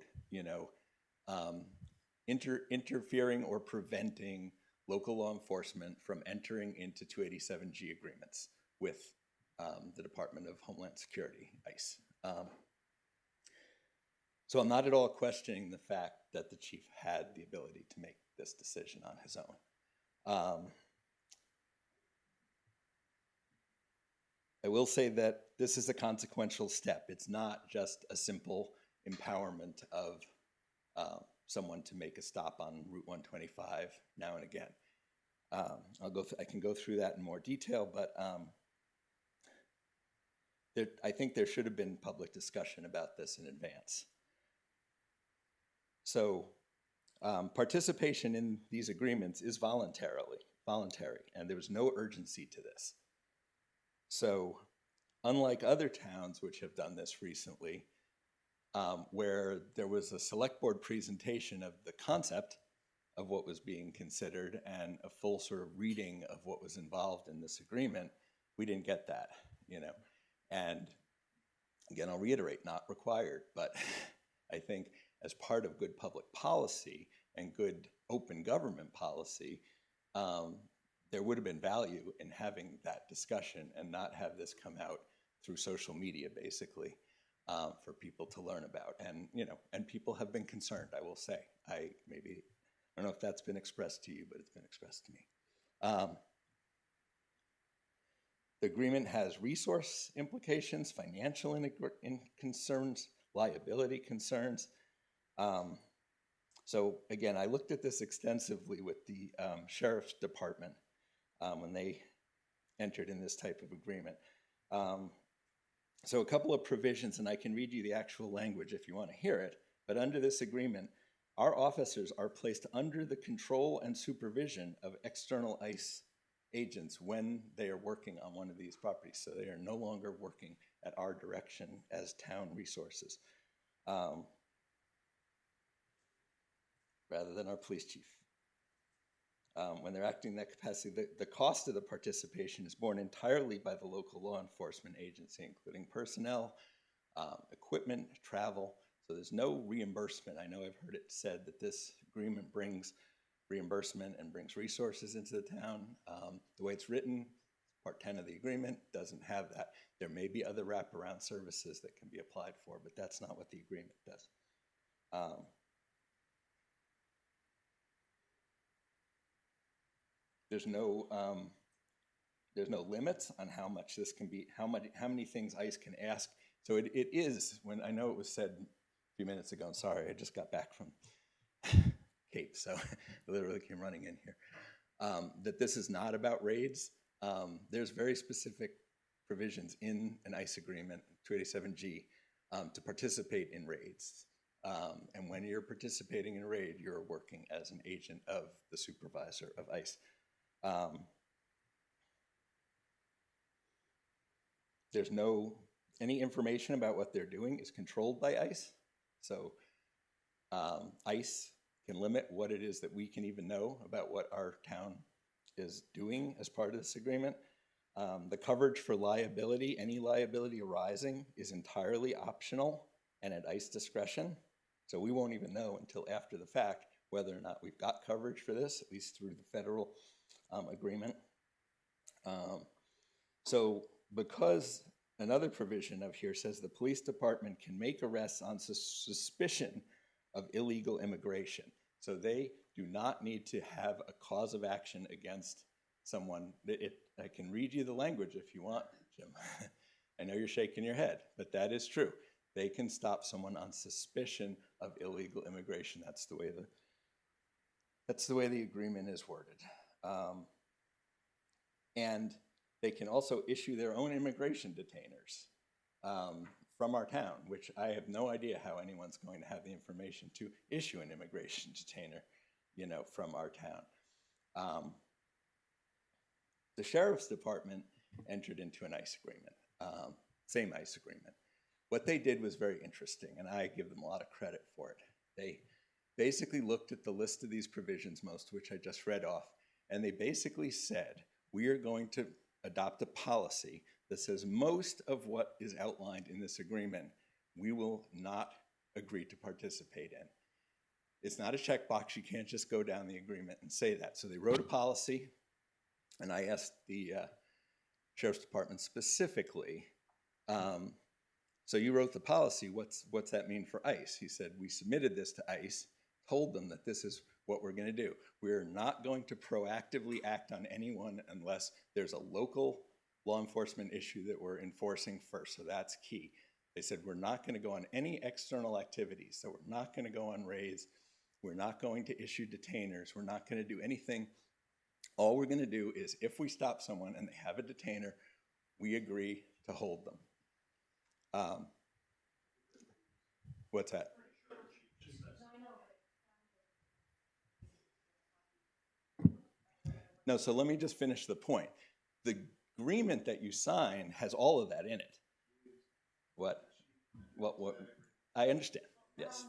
interfering or preventing local law enforcement from entering into 287G agreements with the Department of Homeland Security, ICE. So I'm not at all questioning the fact that the chief had the ability to make this decision on his own. I will say that this is a consequential step. It's not just a simple empowerment of someone to make a stop on Route 125 now and again. I can go through that in more detail, but I think there should have been public discussion about this in advance. So participation in these agreements is voluntary, and there was no urgency to this. So unlike other towns which have done this recently, where there was a select board presentation of the concept of what was being considered and a full sort of reading of what was involved in this agreement, we didn't get that, And again, I'll reiterate, not required, but I think as part of good public policy and good open government policy, there would have been value in having that discussion and not have this come out through social media, basically, for people to learn about. And, you know, and people have been concerned, I will say. I don't know if that's been expressed to you, but it's been expressed to me. The agreement has resource implications, financial concerns, liability concerns. So again, I looked at this extensively with the Sheriff's Department when they entered in this type of agreement. So a couple of provisions, and I can read you the actual language if you want to hear it, but under this agreement, our officers are placed under the control and supervision of external ICE agents when they are working on one of these properties. So they are no longer working at our direction as town resources, rather than our police chief. When they're acting in that capacity, the cost of the participation is borne entirely by the local law enforcement agency, including personnel, equipment, travel. So there's no reimbursement. I know I've heard it said that this agreement brings reimbursement and brings resources into the town. The way it's written, Part 10 of the agreement doesn't have that. There may be other wraparound services that can be applied for, but that's not what the agreement does. There's no limits on how much this can be, how many things ICE can ask. So it is, when I know it was said a few minutes ago, I'm sorry, I just got back from Cape, so I literally came running in here, that this is not about raids. There's very specific provisions in an ICE agreement, 287G, to participate in raids. And when you're participating in a raid, you're working as an agent of the supervisor of ICE. There's any information about what they're doing is controlled by ICE. So ICE can limit what it is that we can even know about what our town is doing as part of this agreement. The coverage for liability, any liability arising, is entirely optional and at ICE discretion. So we won't even know until after the fact whether or not we've got coverage for this, at least through the federal agreement. So because another provision of here says the police department can make arrests on suspicion of illegal immigration. So they do not need to have a cause of action against someone. I can read you the language if you want, Jim. I know you're shaking your head, but that is true. They can stop someone on suspicion of illegal immigration. That's the way the agreement is worded. And they can also issue their own immigration detainers from our town, which I have no idea how anyone's going to have the information to issue an immigration detainer, from our town. The Sheriff's Department entered into an ICE agreement, same ICE agreement. What they did was very interesting, and I give them a lot of credit for it. They basically looked at the list of these provisions, most of which I just read off, and they basically said, we are going to adopt a policy that says most of what is outlined in this agreement, we will not agree to participate in. It's not a checkbox. You can't just go down the agreement and say that. So they wrote a policy, and I asked the Sheriff's Department specifically, so you wrote the policy, what's that mean for ICE? He said, we submitted this to ICE, told them that this is what we're gonna do. We're not going to proactively act on anyone unless there's a local law enforcement issue that we're enforcing first, so that's key. They said, we're not gonna go on any external activities, so we're not gonna go on raids, we're not going to issue detainers, we're not gonna do anything. All we're gonna do is if we stop someone and they have a detainer, we agree to hold them. What's that? No, so let me just finish the point. The agreement that you sign has all of that in it. What? I understand, yes.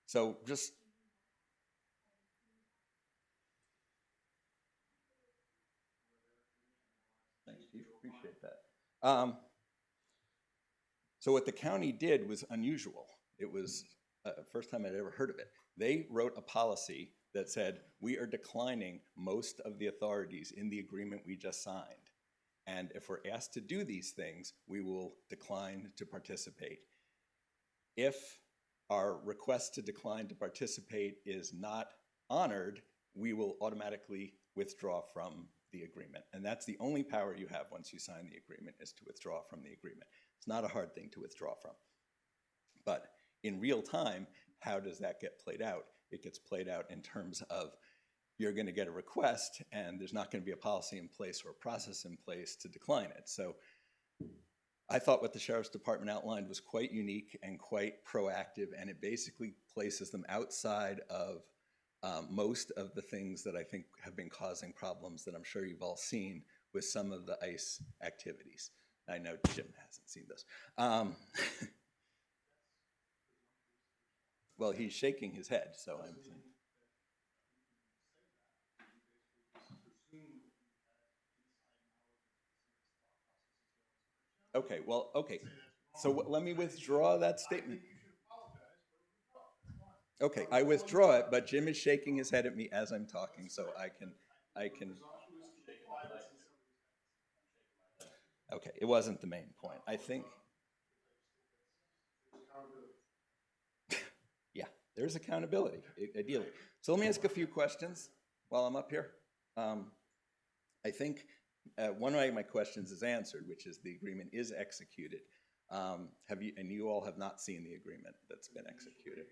So just, thanks, Chief, appreciate it. So what the county did was unusual. It was first time I'd ever heard of it. They wrote a policy that said, we are declining most of the authorities in the agreement we just signed. And if we're asked to do these things, we will decline to participate. If our request to decline to participate is not honored, we will automatically withdraw from the agreement. And that's the only power you have once you sign the agreement, is to withdraw from the agreement. It's not a hard thing to withdraw from. But in real time, how does that get played out? It gets played out in terms of you're going to get a request and there's not going to be a policy in place or a process in place to decline it. So I thought what the Sheriff's Department outlined was quite unique and quite proactive, and it basically places them outside of most of the things that I think have been causing problems that I'm sure you've all seen with some of the ICE activities. I know Jim hasn't seen this. Well, he's shaking his head, so I'm saying. Okay, well, okay. So let me withdraw that statement. Okay, I withdraw it, but Jim is shaking his head at me as I'm talking, so I can. Okay, it wasn't the main point. I think. Yeah, there's accountability, ideally. So let me ask a few questions while I'm up here. I think one of my questions is answered, which is the agreement is executed. And you all have not seen the agreement that's been executed.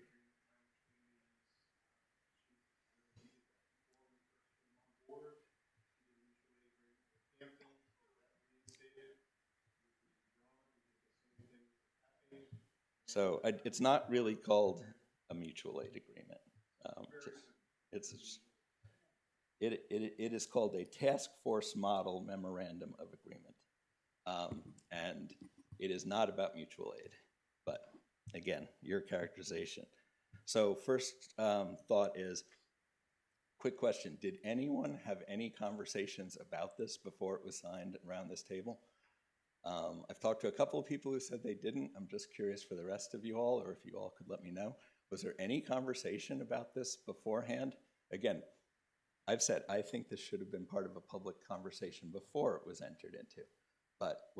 So it's not really called a mutual aid agreement. It is called a task force model memorandum of agreement. And it is not about mutual aid. But again, your characterization. So first thought is, quick question. Did anyone have any conversations about this before it was signed around this table? I've talked to a couple of people who said they didn't. I'm just curious for the rest of you all, or if you all could let me know. Was there any conversation about this beforehand? Again, I've said I think this should have been part of a public conversation before it was entered into. But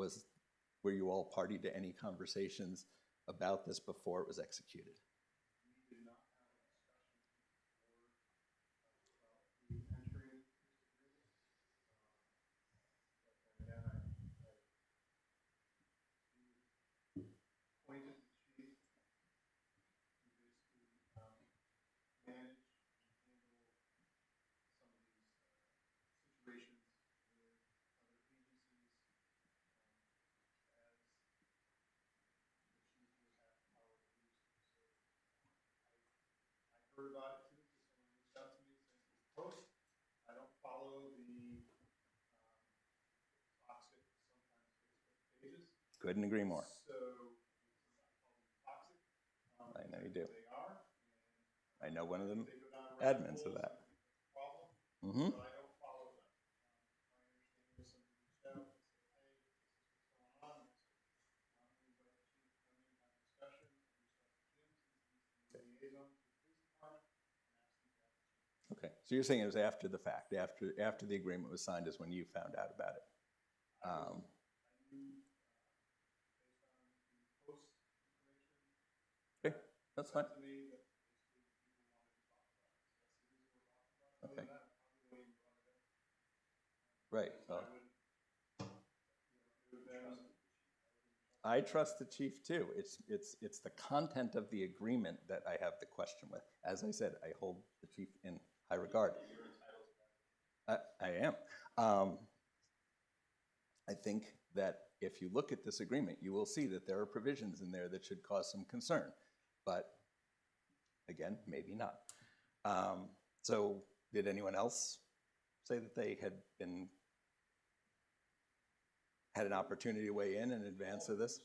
were you all party to any conversations about this before it was executed? Heard about it too, because someone reached out to me saying, post, I don't follow the toxic, sometimes Facebook pages. Couldn't agree more. So I call them toxic. I know you do. They are. I know one of them They go down admins of that. Problem. Mm-hmm. So I don't follow them. My understanding is somebody reached out and said, hey, this is what's going on. And I said, why don't we invite the chief to come in and have a discussion? And reached out to Jim, since he's the liaison to the police department. Okay, so you're saying it was after the fact, after the agreement was signed is when you found out about it. Okay, that's fine. Okay. Right. I trust the chief too. It's the content of the agreement that I have the question with. As I said, I hold the chief in high regard. I am. I think that if you look at this agreement, you will see that there are provisions in there that should cause some concern. But again, maybe not. So did anyone else say that they had an opportunity to weigh in advance of this?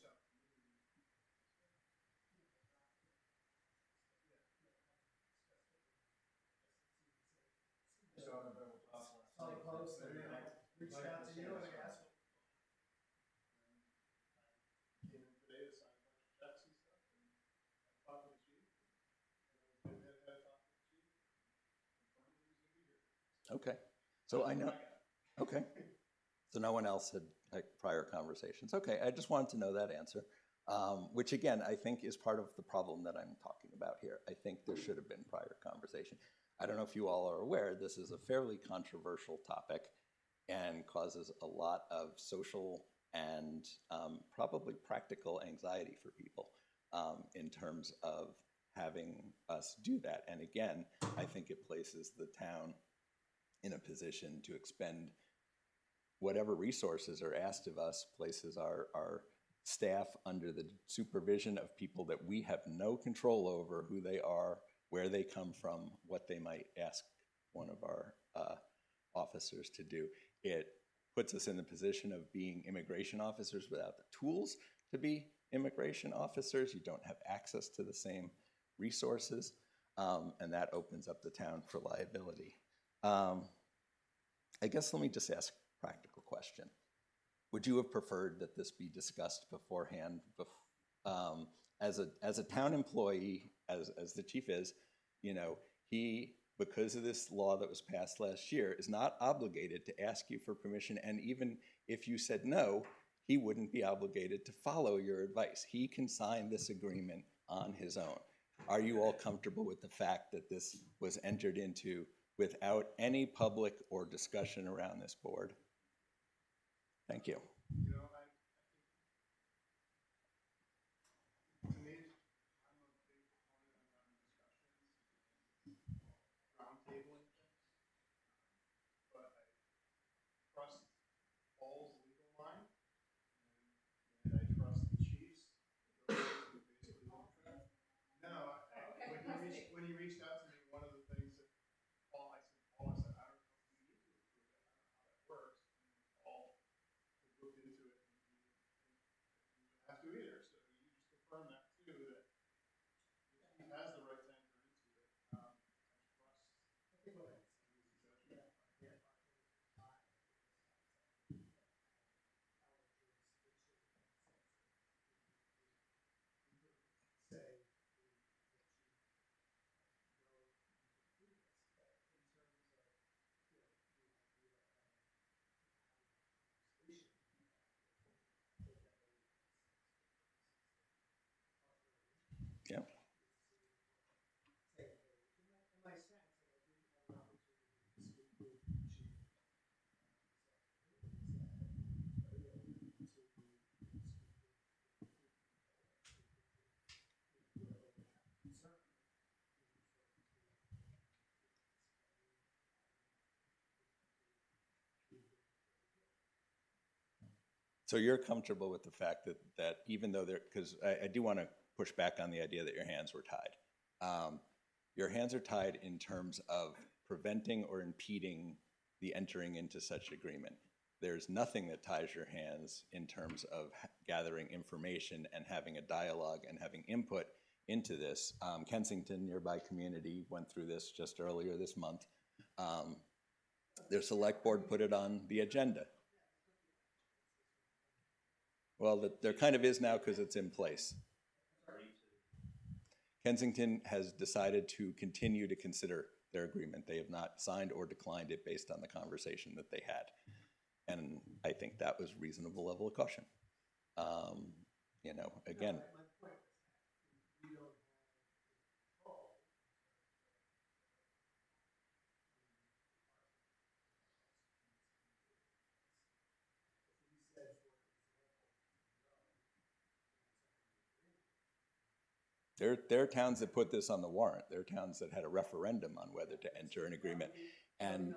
Okay, so I know, okay. So no one else had like prior conversations. Okay, I just wanted to know that answer, which again, I think is part of the problem that I'm talking about here. I think there should have been prior conversation. I don't know if you all are aware, this is a fairly controversial topic and causes a lot of social and probably practical anxiety for people in terms of having us do that. And again, I think it places the town in a position to expend whatever resources are asked of us, places our staff under the supervision of people that we have no control over who they are, where they come from, what they might ask one of our officers to do. It puts us in the position of being immigration officers without the tools to be immigration officers. You don't have access to the same resources, and that opens up the town for liability. I guess let me just ask a practical question. Would you have preferred that this be discussed beforehand? As a town employee, as the chief is, you know, he, because of this law that was passed last year, is not obligated to ask you for permission. And even if you said no, he wouldn't be obligated to follow your advice. He can sign this agreement on his own. Are you all comfortable with the fact that this was entered into without any public or discussion around this board? Thank you. You know, to me, I'm a big proponent of having discussions, roundtabling things, but I trust Paul's legal mind, and I trust the chief's ability to basically look for that. No, when he reached out to me, one of the things that Paul, I said, I don't know if we need to approve it, I don't know how that works. And Paul had looked into it, and he didn't think that we would have to either. So you just confirm that too, that the chief has the right to enter into it. I trust. I think what I said. Yeah. So you're comfortable with the fact that even though because I do want to push back on the idea that your hands were tied. Your hands are tied in terms of preventing or impeding the entering into such agreement. There's nothing that ties your hands in terms of gathering information and having a dialogue and having input into this. Kensington, nearby community, went through this just earlier this month. Their select board put it on the agenda. Well, there kind of is now because it's in place. Kensington has decided to continue to consider their agreement. They have not signed or declined it based on the conversation that they had. And I think that was reasonable level of caution. You know, again. There are towns that put this on the warrant. There are towns that had a referendum on whether to enter an agreement, and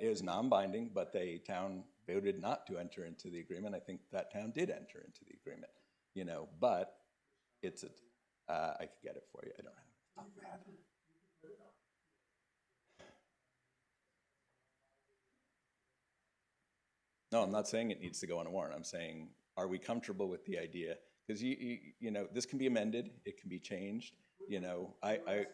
is non-binding, but the town voted not to enter into the agreement. I think that town did enter into the agreement, you know, but it's I could get it for you. I don't have it off the top of my head. No, I'm not saying it needs to go on a warrant. I'm saying, are we comfortable with the idea? Because you know, this can be amended, it can be changed. You know, I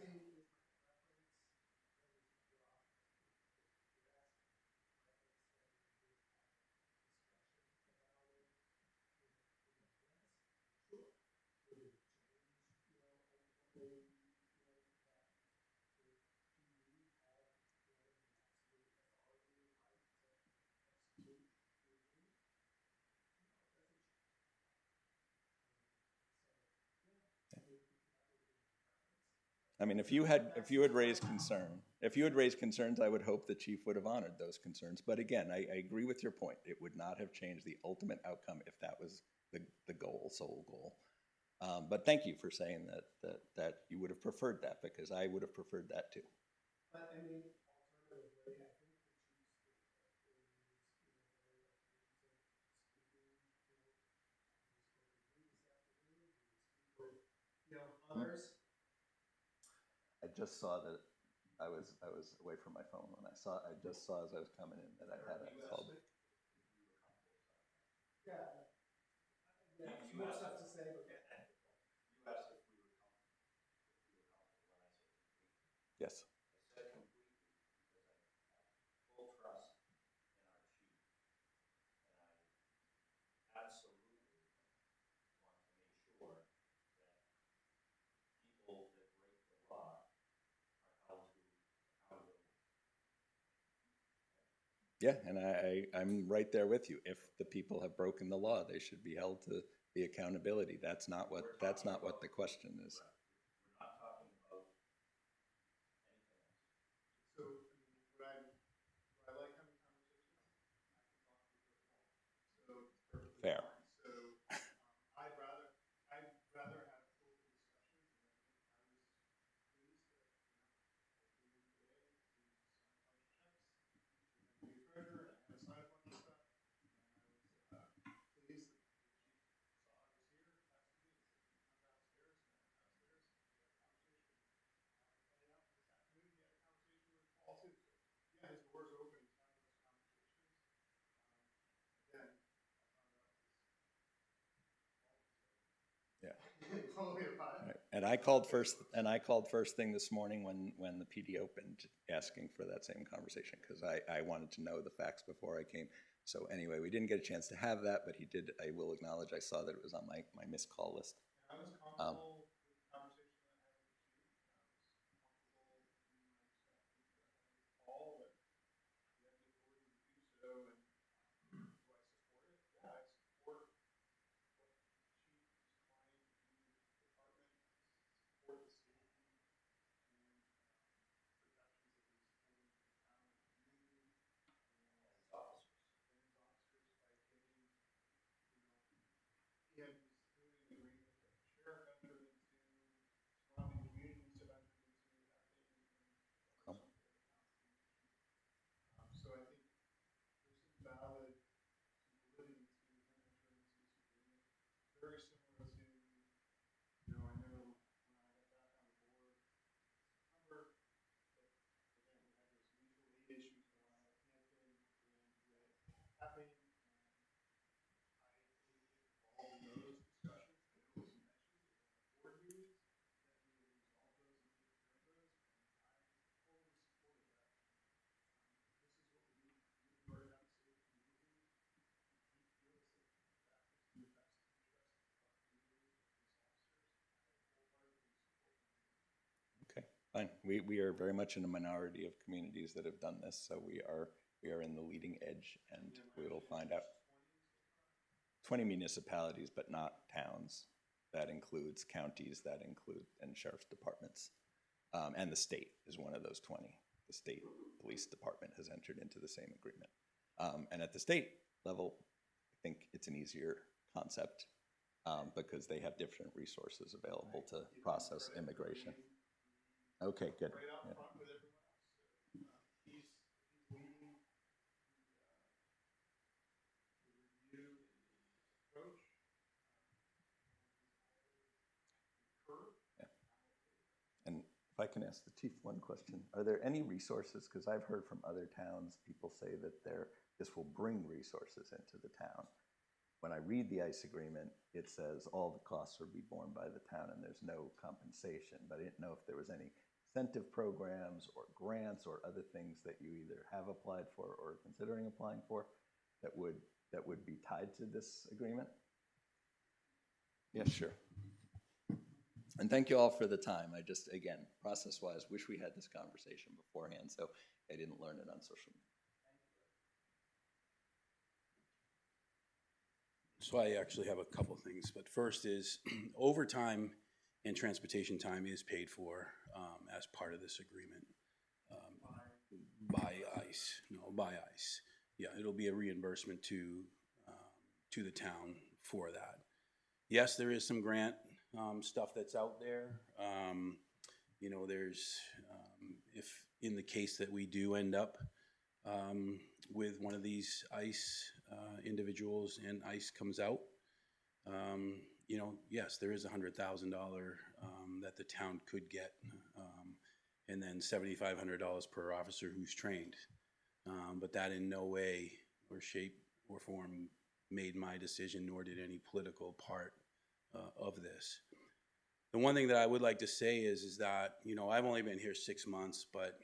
I mean, if you had raised concerns, I would hope the chief would have honored those concerns. But again, I agree with your point. It would not have changed the ultimate outcome if that was the goal, sole goal. But thank you for saying that you would have preferred that, because I would have preferred that too. But I mean, alternatively, I think the chief's others. I just saw that I was away from my phone when I just saw as I was coming in that I had a call. Yeah. Yeah, you have stuff to say, but. You asked if we were comfortable when I said complete. Yes. I said completely because I have full trust in our chief. And I absolutely want to make sure that people that break the law are held to accountability. Yeah, and I'm right there with you. If the people have broken the law, they should be held to the accountability. That's not what the question is. We're not talking about anything else. So, I mean, would I like having conversations? I can talk to you. So, it's perfectly Fair. fine. So, I'd rather have open discussions, and I think I was pleased that, you know, I came in today to sign a bunch of checks, to the treasurer, and I had to sign a bunch of stuff, and I was pleased that the chief saw I was here, texted me, and said, "Can you come downstairs?" And I went downstairs, and we had a conversation. Funny enough, this afternoon, he had a conversation with Paul too, so, yeah, his door's open, he's having those conversations. Again, I found out this. Yeah. Told me about it. Right. And I called first thing this morning when the PD opened, asking for that same conversation, because I wanted to know the facts before I came. So anyway, we didn't get a chance to have that, but he did. I will acknowledge I saw that it was on my missed call list. I was comfortable with the conversation that I had with the chief. I was comfortable in my discussions that I had with Paul, that he had the authority to do so. And do I support it? Yeah, I support what the chief is trying to do with the department. I support the safety and protections that he's holding to the town and the community And its officers. and his officers by getting, you know, he had this clearly an agreement that the sheriff entered into, surrounding communities have entered into, have been in the Constitution. So I think there's some validity to him entering into this agreement. Very similar to, you know, I know when I got back on the board in September, that again, we had those mutual aid issues going on with Hampton and with Epping, and I was involved in those discussions. I know it was mentioned in the board meetings that we would resolve those and take care of those, and I totally supported that. This is what we need in order to have a safe community. We feel safe factors in the best interest of our community and police officers. I wholeheartedly support that. Okay, fine. We are very much in a minority of communities that have done this, so we are in the leading edge, and we will find out. 20 municipalities, but not towns. That includes counties, and sheriff's departments. And the state is one of those 20. The state police department has entered into the same agreement. And at the state level, I think it's an easier concept because they have different resources available to process immigration. Okay, good. Right out Yeah. front with everyone else. So, he's leading the review and the approach. And if I can ask the chief one question, are there any resources? Because I've heard from other towns, people say that this will bring resources into the town. When I read the ICE agreement, it says all the costs will be borne by the town and there's no compensation. But I didn't know if there was any incentive programs or grants or other things that you either have applied for or are considering applying for that would be tied to this agreement. Yes, sure. And thank you all for the time. I just, again, process-wise, wish we had this conversation beforehand, so I didn't learn it on social media. So I actually have a couple things, but first is overtime and transportation time is paid for. as part of this agreement. By ICE, no, by ICE. Yeah, it'll be a reimbursement to the town for that. Yes, there is some grant stuff that's out there. You know, there's, if in the case that we do end up with one of these ICE individuals and ICE comes out, you know, yes, there is $100,000 that the town could get, and then $7,500 per officer who's trained. But that in no way or shape or form made my decision, nor did any political part of this. The one thing that I would like to say is that, you know, I've only been here 6 months, but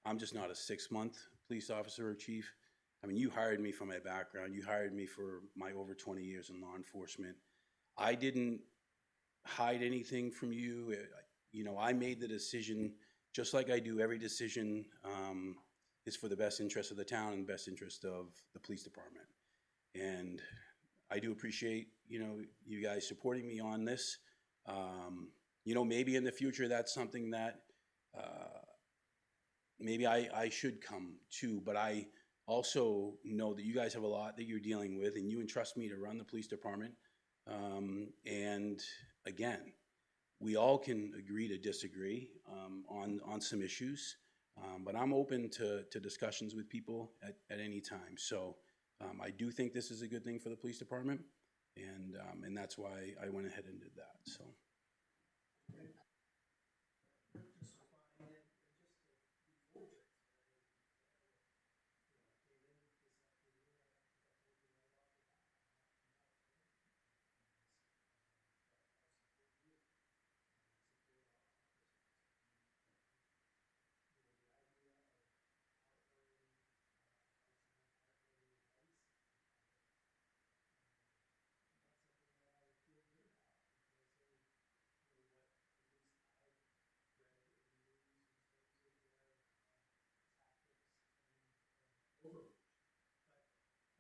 I'm just not a 6-month police officer or chief. I mean, you hired me for my background. You hired me for my over 20 years in law enforcement. I didn't hide anything from you. You know, I made the decision, just like I do every decision is for the best interest of the town and the best interest of the police department. And I do appreciate, you know, you guys supporting me on this. You know, maybe in the future that's something that maybe I should come to, but I also know that you guys have a lot that you're dealing with, and you entrust me to run the police department. And again, we all can agree to disagree on some issues, but I'm open to discussions with people at any time. So I do think this is a good thing for the police department, and that's why I went ahead and did that. So.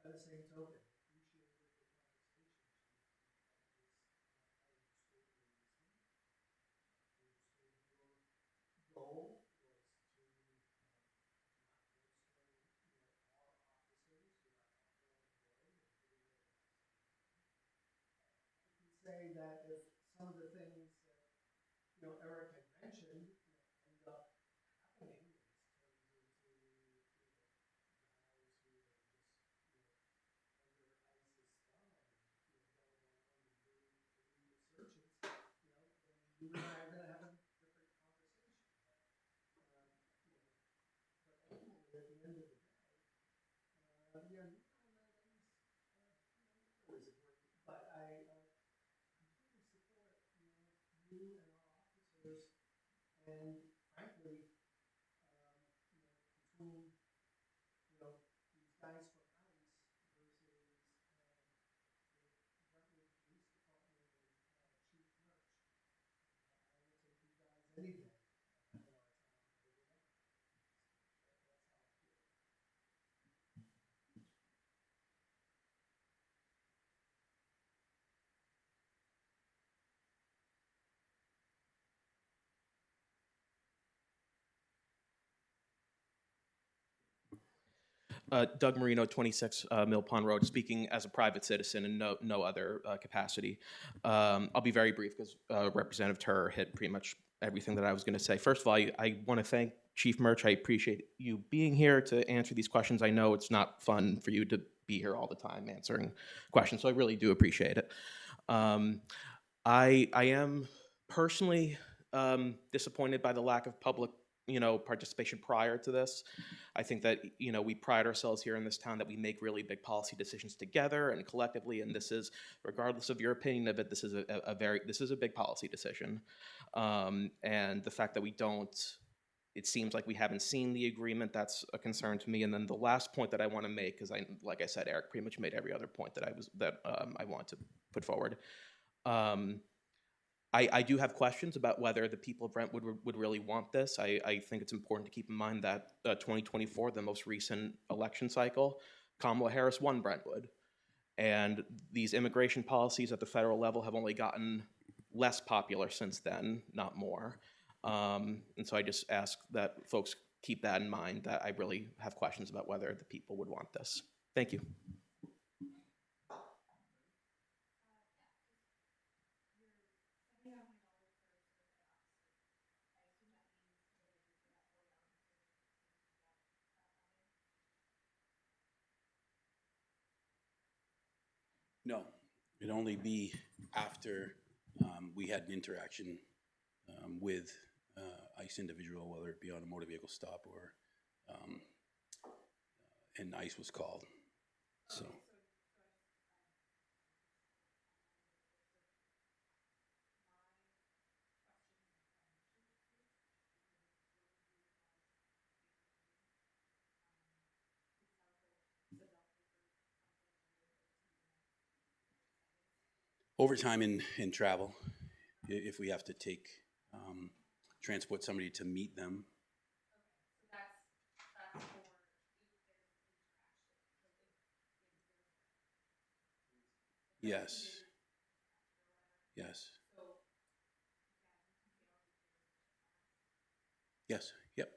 By the same token, I appreciated the conversation, Chief, because I understood your goal was to not bolster, our officers who are out there on the road and doing their best. I can say that if some of the things that, Eric had mentioned, end up happening and this turns into, guys who are just, under ISIS thumb and, going around and doing illegal searches, then you and I are gonna have a different conversation. But ultimately, at the end of the day, neither one of these, not always agree, but I completely support, you and our officers, and frankly, between, these guys from ICE versus the Brentwood Police Department and Chief Murch, I will take you guys any day in our town over them. That's how I feel. Doug Marino, 26 Mill Pond Road, speaking as a private citizen and no other capacity. I'll be very brief because Representative Turner hit pretty much everything that I was going to say. First of all, I want to thank Chief Murch. I appreciate you being here to answer these questions. I know it's not fun for you to be here all the time answering questions, so I really do appreciate it. I am personally disappointed by the lack of public participation prior to this. I think that, we pride ourselves here in this town that we make really big policy decisions together and collectively, and this is, regardless of your opinion of it, this is a big policy decision. And the fact that we don't, it seems like we haven't seen the agreement, that's a concern to me. And then the last point that I want to make, because like I said, Eric pretty much made every other point that I want to put forward. I do have questions about whether the people of Brentwood would really want this. I think it's important to keep in mind that 2024, the most recent election cycle, Kamala Harris won Brentwood. And these immigration policies at the federal level have only gotten less popular since then, not more. And so I just ask that folks keep that in mind, that I really have questions about whether the people would want this. Thank you. No, it'd only be after we had an interaction with ICE individual, whether it be on a motor vehicle stop or, and ICE was called, so. Overtime in travel, if we have to take, transport somebody to meet them. Yes. Yes. Yes, yep.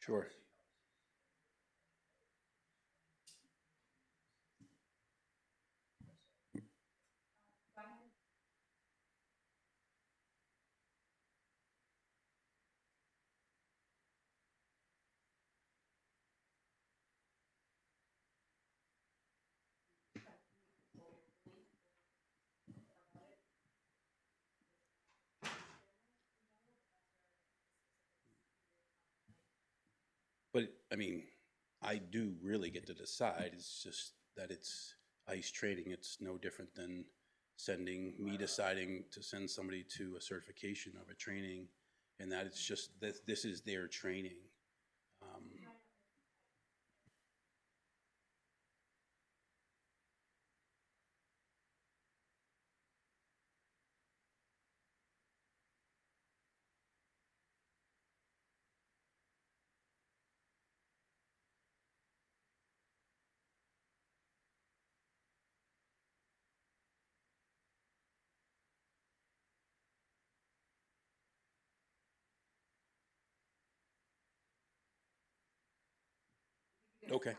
Sure. But, I mean, I do really get to decide. It's just that it's ICE training. It's no different than me deciding to send somebody to a certification of a training, and that it's just that this is their training. Okay.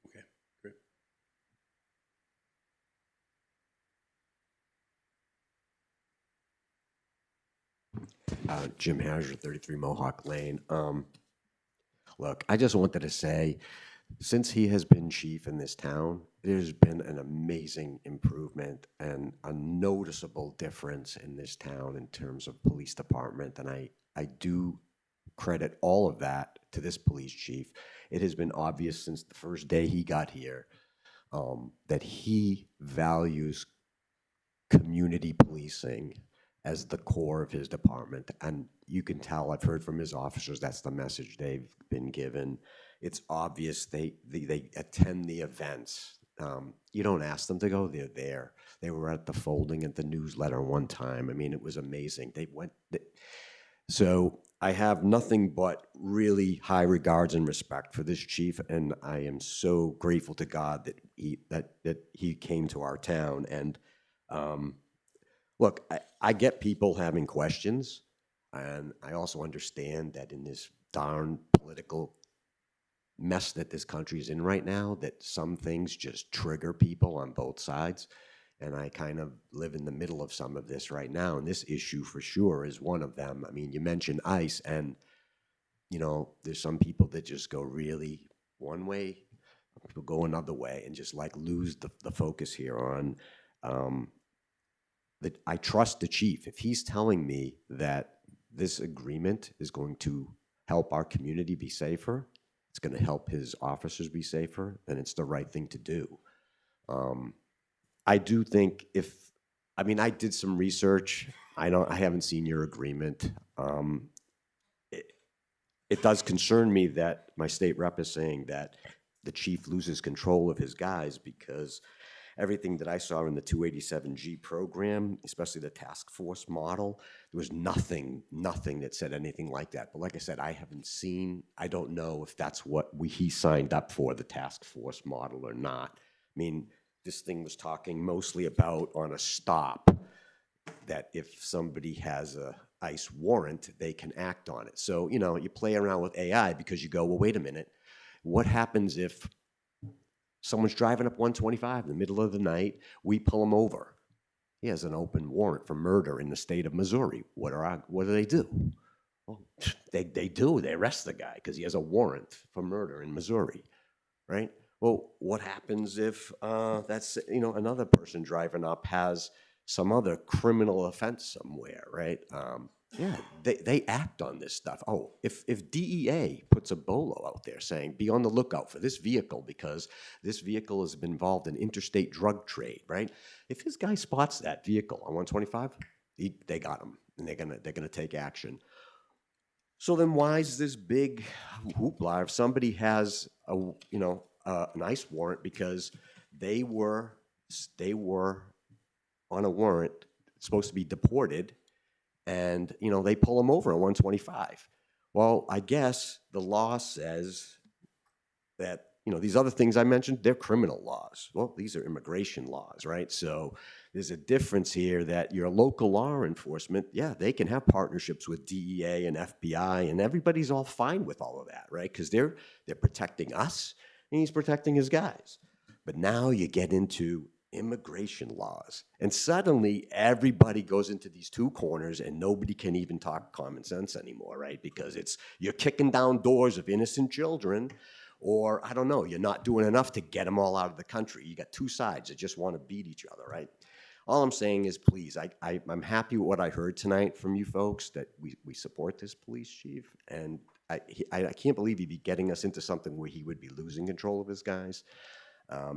Okay, great. Jim Hazard, 33 Mohawk Lane. Look, I just wanted to say, since he has been chief in this town, there's been an amazing improvement and a noticeable difference in this town in terms of police department. And I do credit all of that to this police chief. It has been obvious since the first day he got here that he values community policing as the core of his department. And you can tell, I've heard from his officers, that's the message they've been given. It's obvious they attend the events. You don't ask them to go, they're there. They were at the folding at the newsletter one time. I mean, it was amazing. So I have nothing but really high regards and respect for this chief, and I am so grateful to God that he came to our town. And look, I get people having questions, and I also understand that in this darn political mess that this country is in right now, that some things just trigger people on both sides. And I kind of live in the middle of some of this right now. And this issue for sure is one of them. I mean, you mentioned ICE, and, you know, there's some people that just go really one way, people go another way, and just like lose the focus here on that. I trust the chief. If he's telling me that this agreement is going to help our community be safer, it's going to help his officers be safer, then it's the right thing to do. I do think I did some research. I haven't seen your agreement. It does concern me that my state rep is saying that the chief loses control of his guys, because everything that I saw in the 287G program, especially the task force model, there was nothing that said anything like that. But like I said, I haven't seen, I don't know if that's what he signed up for, the task force model or not. I mean, this thing was talking mostly about on a stop, that if somebody has a ICE warrant, they can act on it. So, you know, you play around with AI because you go, well, wait a minute, what happens if someone's driving up 125 in the middle of the night, we pull him over. He has an open warrant for murder in the state of Missouri. What do they do? Well, they arrest the guy because he has a warrant for murder in Missouri, right? Well, what happens if that's, you know, another person driving up has some other criminal offense somewhere, right? Yeah, they act on this stuff. Oh, if DEA puts a bolo out there saying, be on the lookout for this vehicle because this vehicle has been involved in interstate drug trade, right? If this guy spots that vehicle on 125, they got him, and they're gonna take action. So then why is this big hoopla if somebody has a, you know, an ICE warrant because they were on a warrant, supposed to be deported, and, you know, they pull them over on 125. Well, I guess the law says that, you know, these other things I mentioned, they're criminal laws. Well, these are immigration laws, right? So there's a difference here that your local law enforcement, yeah, they can have partnerships with DEA and FBI, and everybody's all fine with all of that, right? Because they're protecting us, and he's protecting his guys. But now you get into immigration laws, and suddenly everybody goes into these two corners and nobody can even talk common sense anymore, right? Because you're kicking down doors of innocent children, or I don't know, you're not doing enough to get them all out of the country. You got two sides that just want to beat each other, right? All I'm saying is, please, I'm happy with what I heard tonight from you folks, that we support this police chief, and I can't believe he'd be getting us into something where he would be losing control of his guys.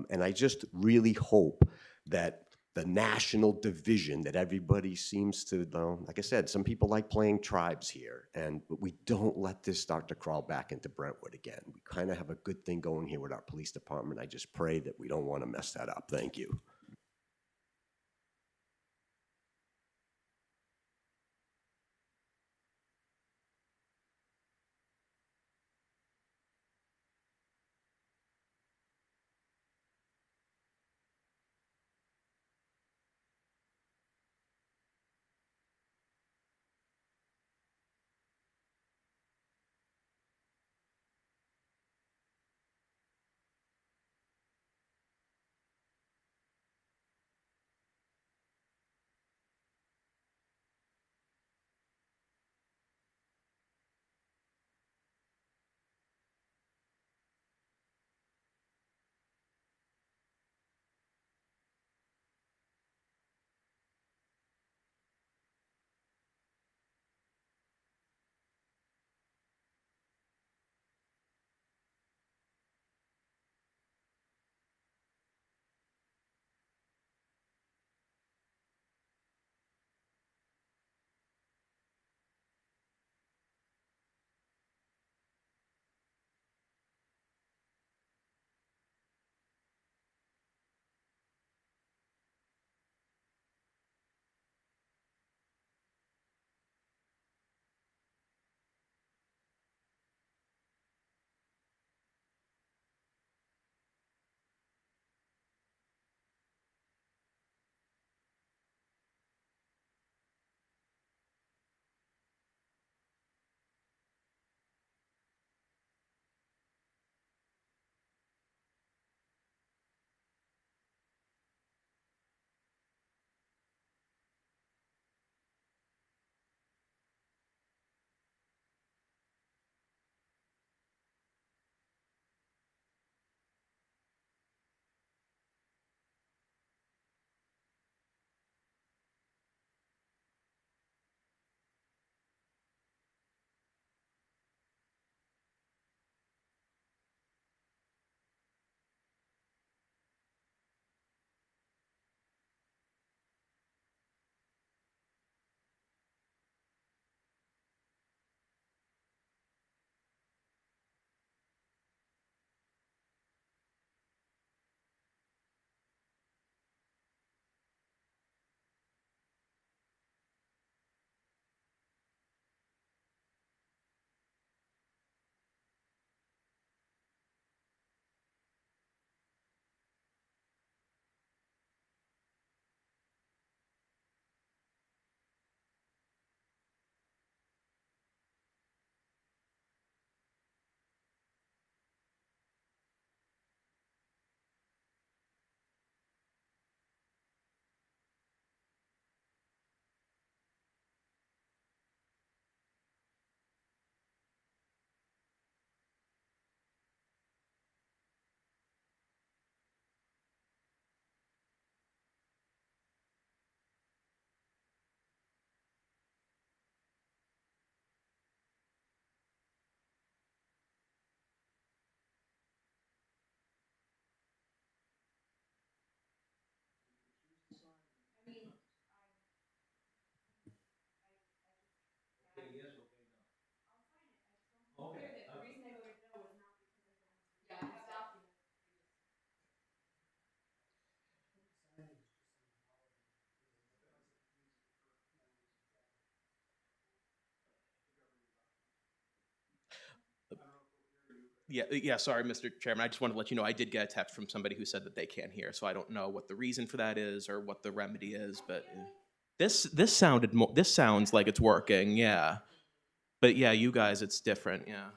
And I just really hope that the national division that everybody seems to, like I said, some people like playing tribes here, but we don't let this start to crawl back into Brentwood again. We kind of have a good thing going here with our police department. I just pray that we don't want to mess that up. Thank you. Yeah, sorry, Mr. Chairman. I just wanted to let you know, I did get a text from somebody who said that they can't hear, so I don't know what the reason for that is or what the remedy is, but this sounds like it's working, yeah. But yeah, you guys, it's different, yeah.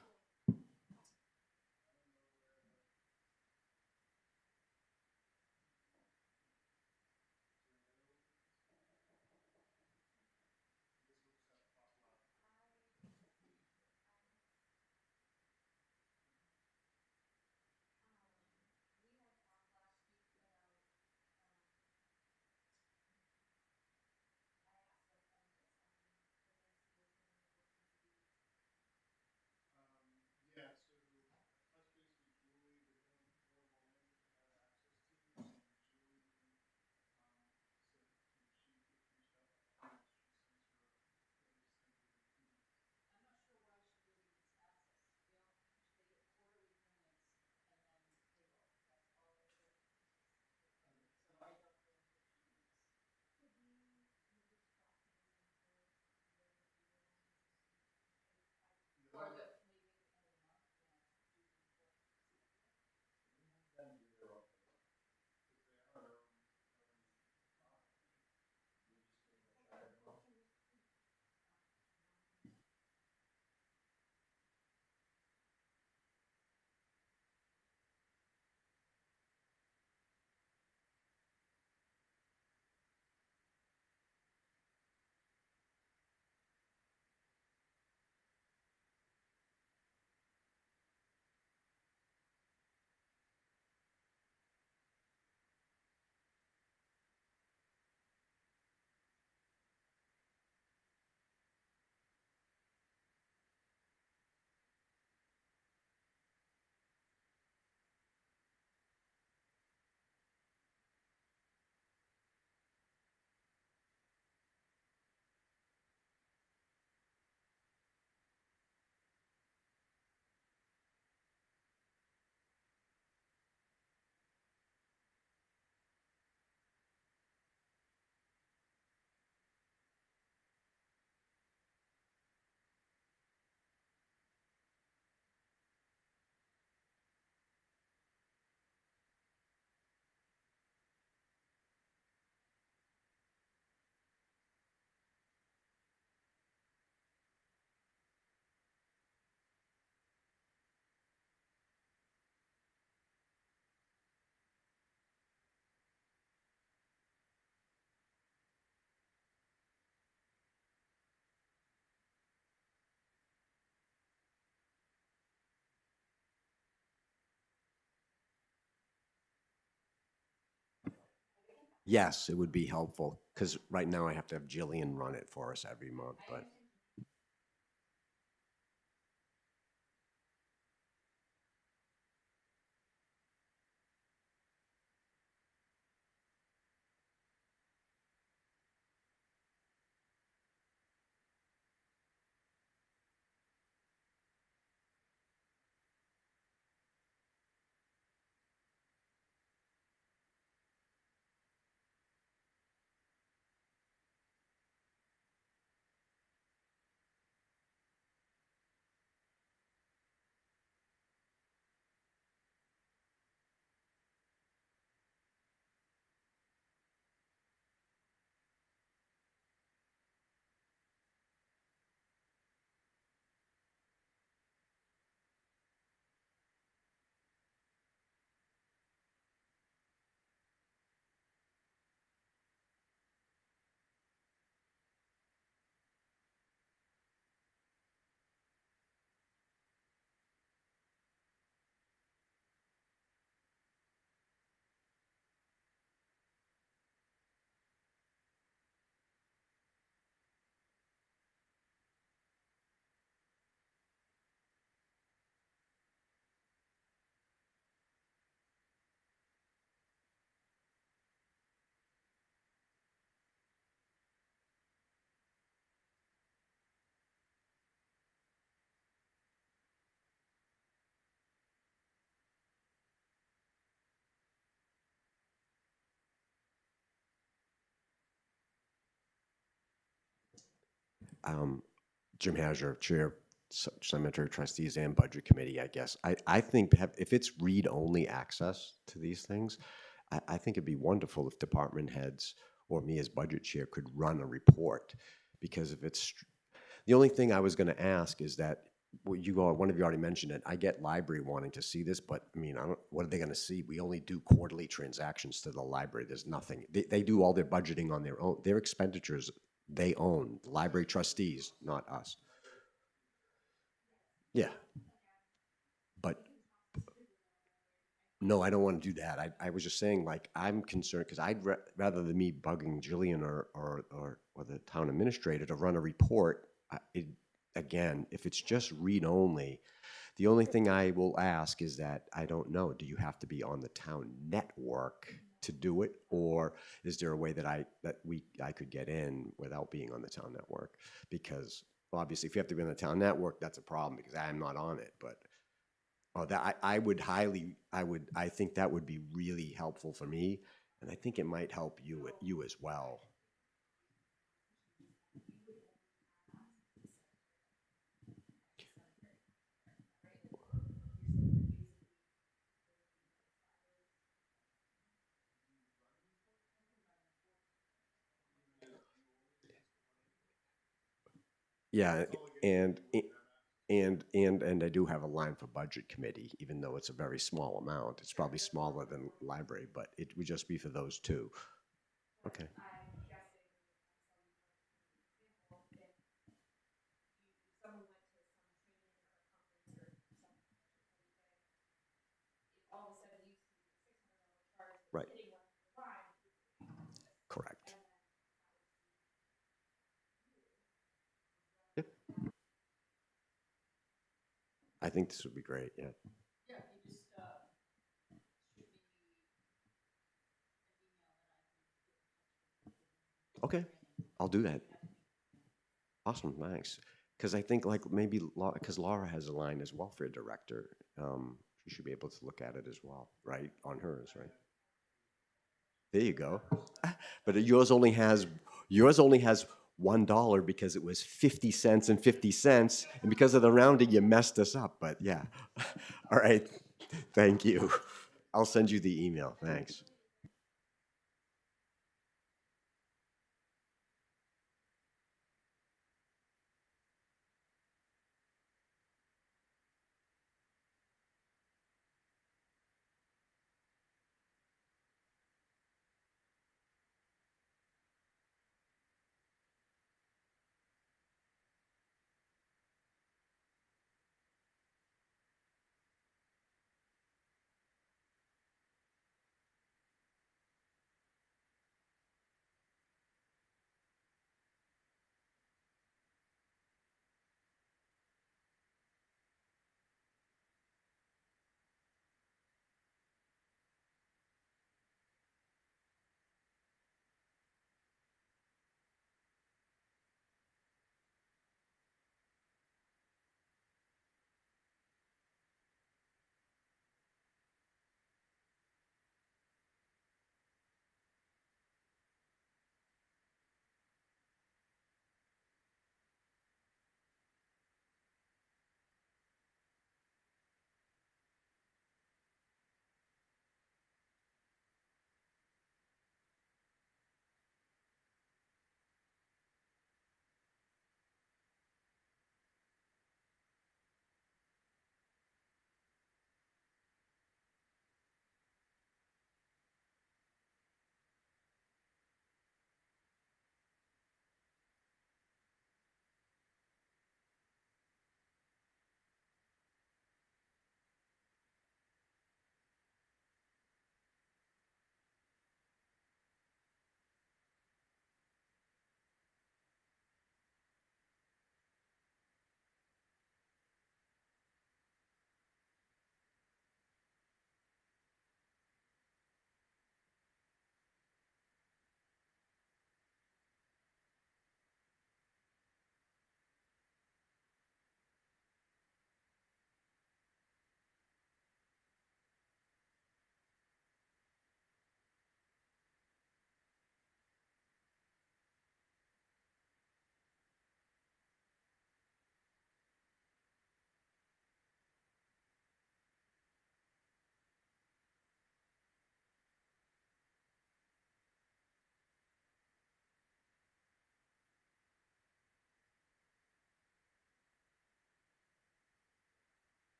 Yes, it would be helpful, because right now I have to have Jillian run it for us every month, but. Jim Hazard, Chair, cemetery trustees and budget committee, I guess. I think if it's read-only access to these things, I think it'd be wonderful if department heads or me as budget chair could run a report. Because if it's, the only thing I was gonna ask is that, well, one of you already mentioned it, I get library wanting to see this, but I mean, what are they gonna see? We only do quarterly transactions to the library. There's nothing. They do all their budgeting on their own. Their expenditures, they own, the library trustees, not us. Yeah. But, no, I don't want to do that. I was just saying, like, I'm concerned, because rather than me bugging Jillian or the town administrator to run a report, again, if it's just read-only, the only thing I will ask is that, I don't know, do you have to be on the town network to do it? Or is there a way that I could get in without being on the town network? Because obviously, if you have to be on the town network, that's a problem, because I am not on it, but I think that would be really helpful for me, and I think it might help you as well. Yeah, and I do have a line for budget committee, even though it's a very small amount. It's probably smaller than library, but it would just be for those two. Okay. Right. Correct. Yep. I think this would be great, yeah. Okay, I'll do that. Awesome, thanks. Because I think like maybe, because Laura has a line as welfare director, she should be able to look at it as well, right, on hers, right? There you go. But yours only has $1 because it was 50 cents and 50 cents, and because of the rounding, you messed us up, but yeah. All right, thank you. I'll send you the email, thanks.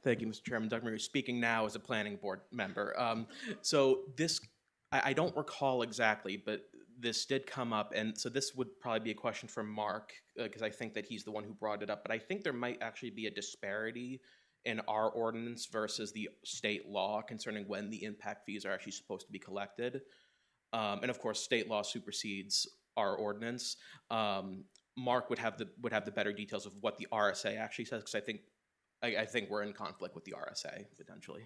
Thank you, Mr. Chairman. Doug Murray speaking now as a planning board member. So this, I don't recall exactly, but this did come up, and so this would probably be a question for Mark, because I think that he's the one who brought it up, but I think there might actually be a disparity in our ordinance versus the state law concerning when the impact fees are actually supposed to be collected. And of course, state law supersedes our ordinance. Mark would have the better details of what the RSA actually says, because I think we're in conflict with the RSA potentially.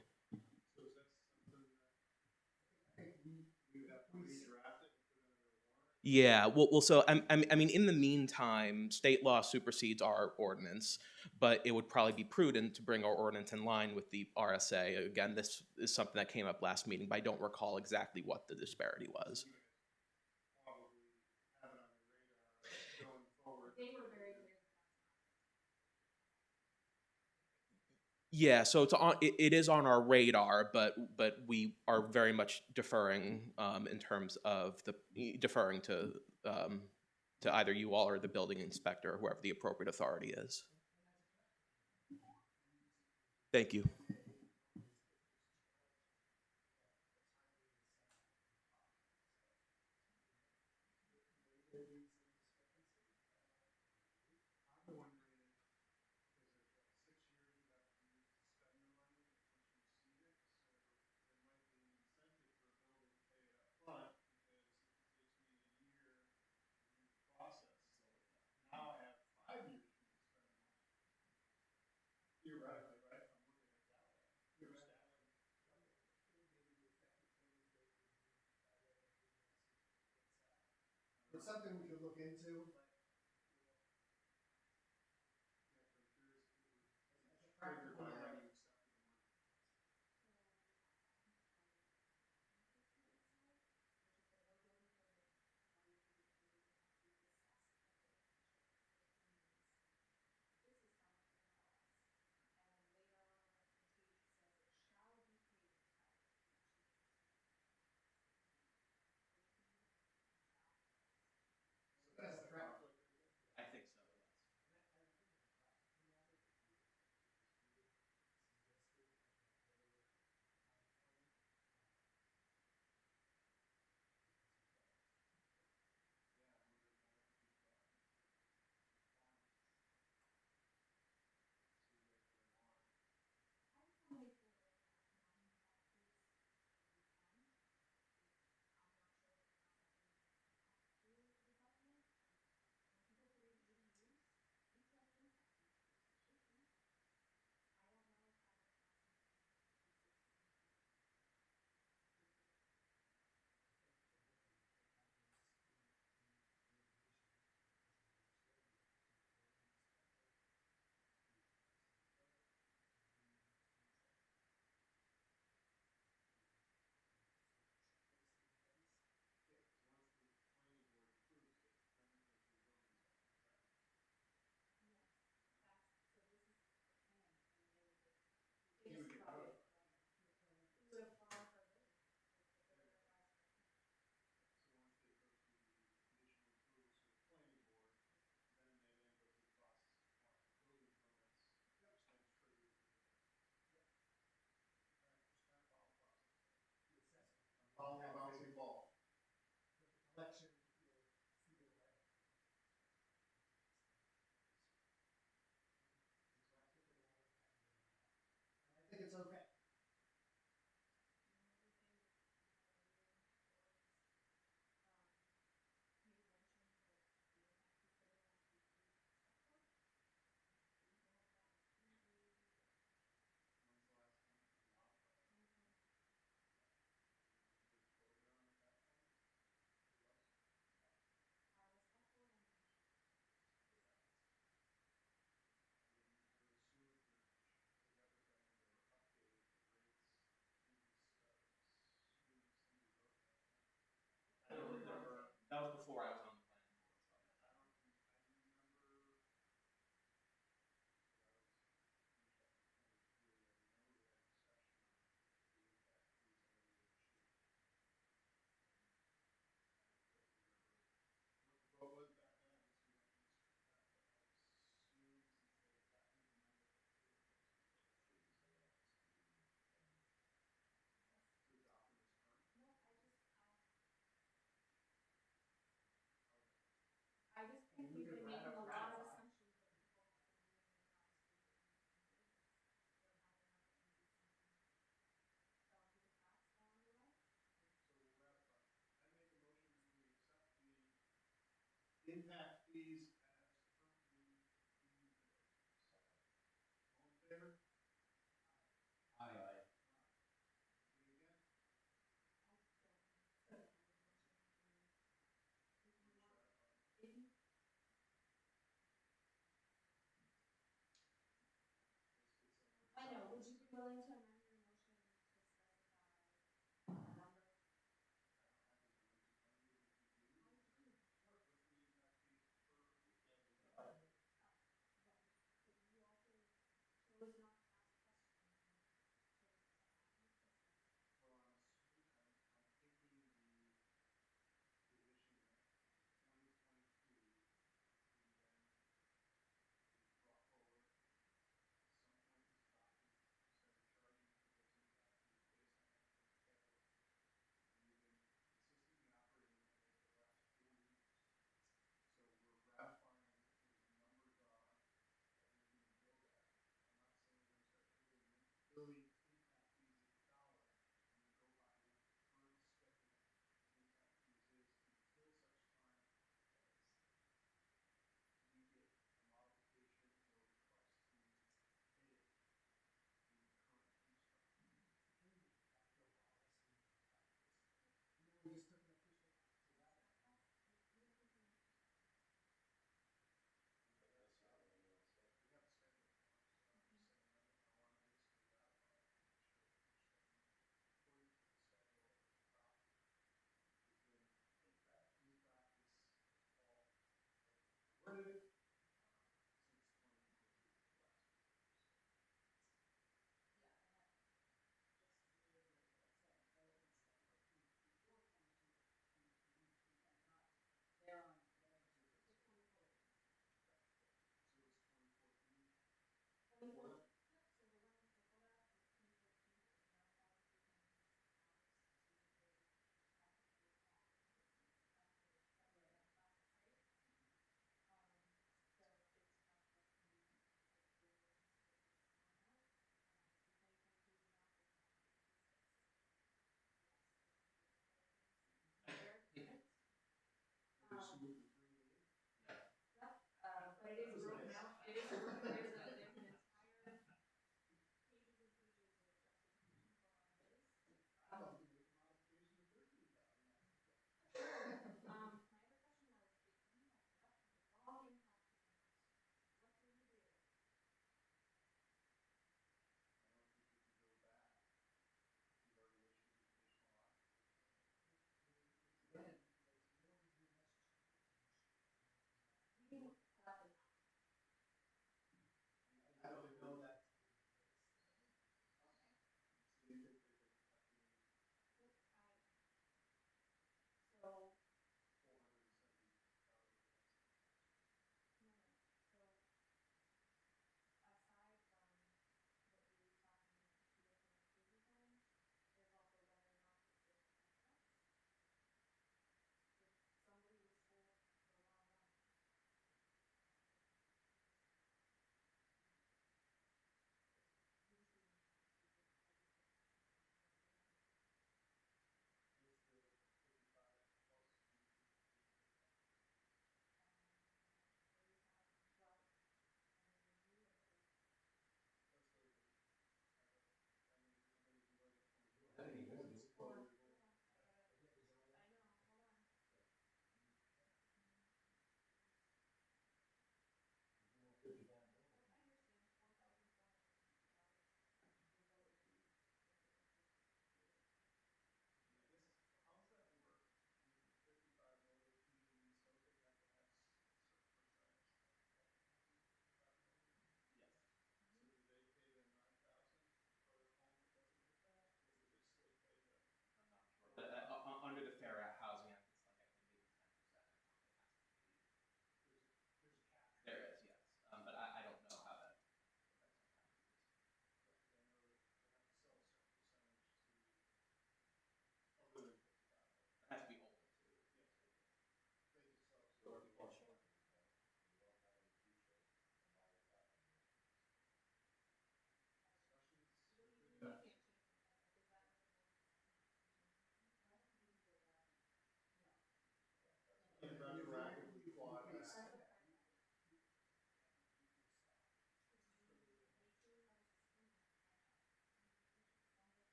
Yeah, well, so I mean, in the meantime, state law supersedes our ordinance, but it would probably be prudent to bring our ordinance in line with the RSA. Again, this is something that came up last meeting, but I don't recall exactly what the disparity was. Yeah, so it is on our radar, but we are very much deferring in terms of deferring to either you all or the building inspector, or whoever the appropriate authority is. Thank you. It's something we could look into. That's the practical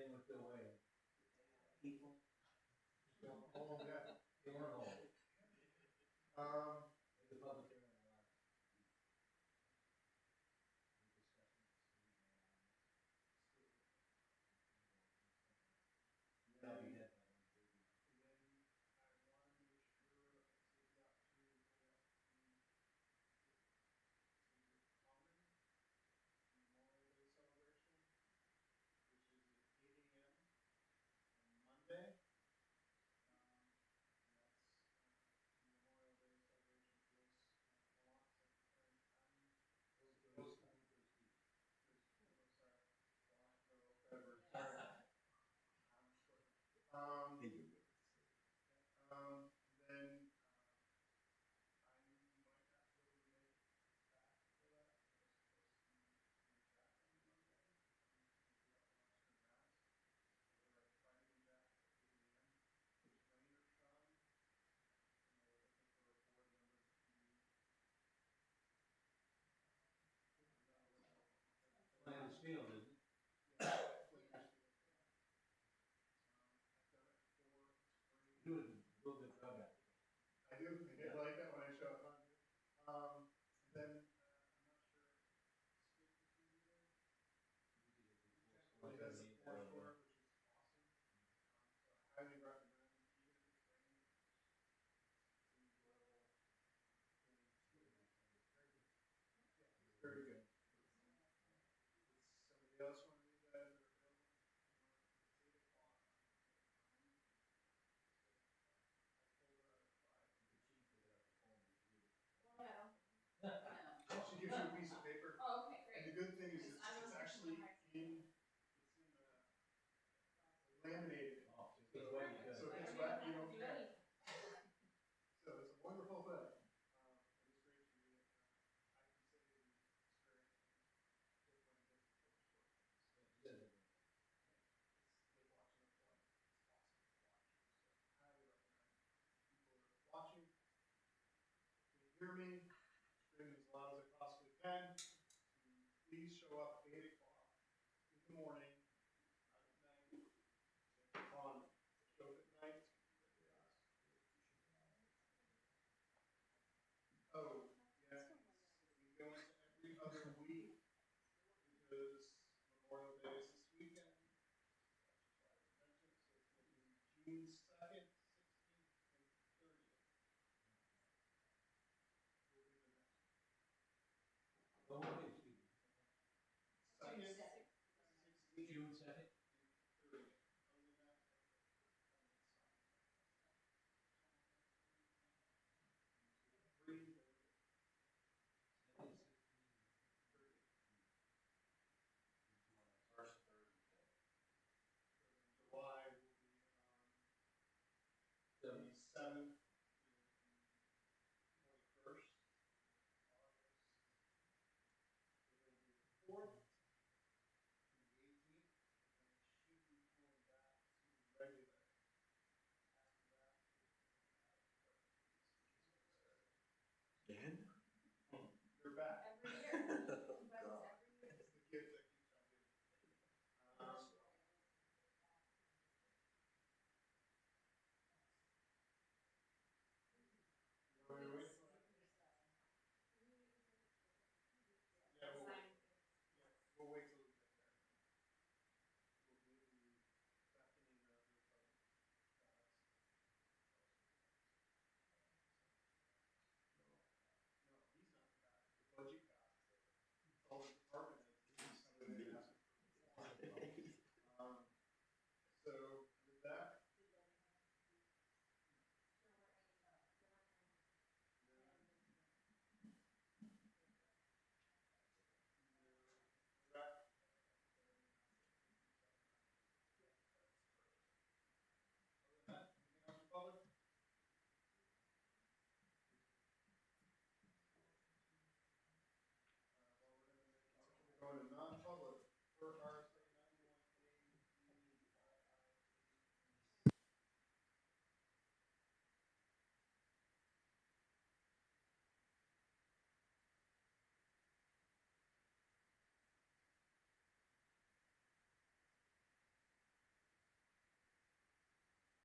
thing with Bill Wade. People. Oh, yeah. Cornhole. Um, The public hearing on that. Yeah, we had that one. and then I want to make sure I take the opportunity to bring up the Common Memorial Day celebration, which is at 8 a.m. on Monday. And that's Memorial Day celebration for those Vermont, sorry. February, sorry. And then I might not be able to make it back for that because I was supposed to be in Jack on Monday. Maybe up in Western Mass. However, I try to be back at 8 a.m. Rain or shine. And they were looking for a board member to be. Flanders Field, isn't it? Yeah, Flanders Field. I've done it before. It's great. You would do a good job at it. I do. I did like that when I showed up on here. And then I'm not sure. Skip is going to be there. He does the fourth quarter, which is awesome. So I highly recommend, even if it's raining, it's an enjoyable thing. Yeah, it's very good. Does somebody else want to read that? Or available? It's 8 o'clock on Monday. I pulled it out at 5. She gives you a piece of paper. Oh, okay, And the good thing is it's actually laminated. Oh, so it's wet, you So could. if it's wet, you don't care. So it's a wonderful thing. And it's great to read it. I can say the experience just when it gets to short things. It's like watching a play. It's awesome to watch. So I highly recommend people that are watching. If you hear me, screaming as loud as I possibly can. Please show up 8 o'clock in the morning, not at night. On shows at night. Oh, yeah. We go into every other week because Memorial Day is this weekend. That's why I mentioned. So it's going to be June 2nd, 16th, and 30th. Will be the next one. What will it be? Second, June 2nd?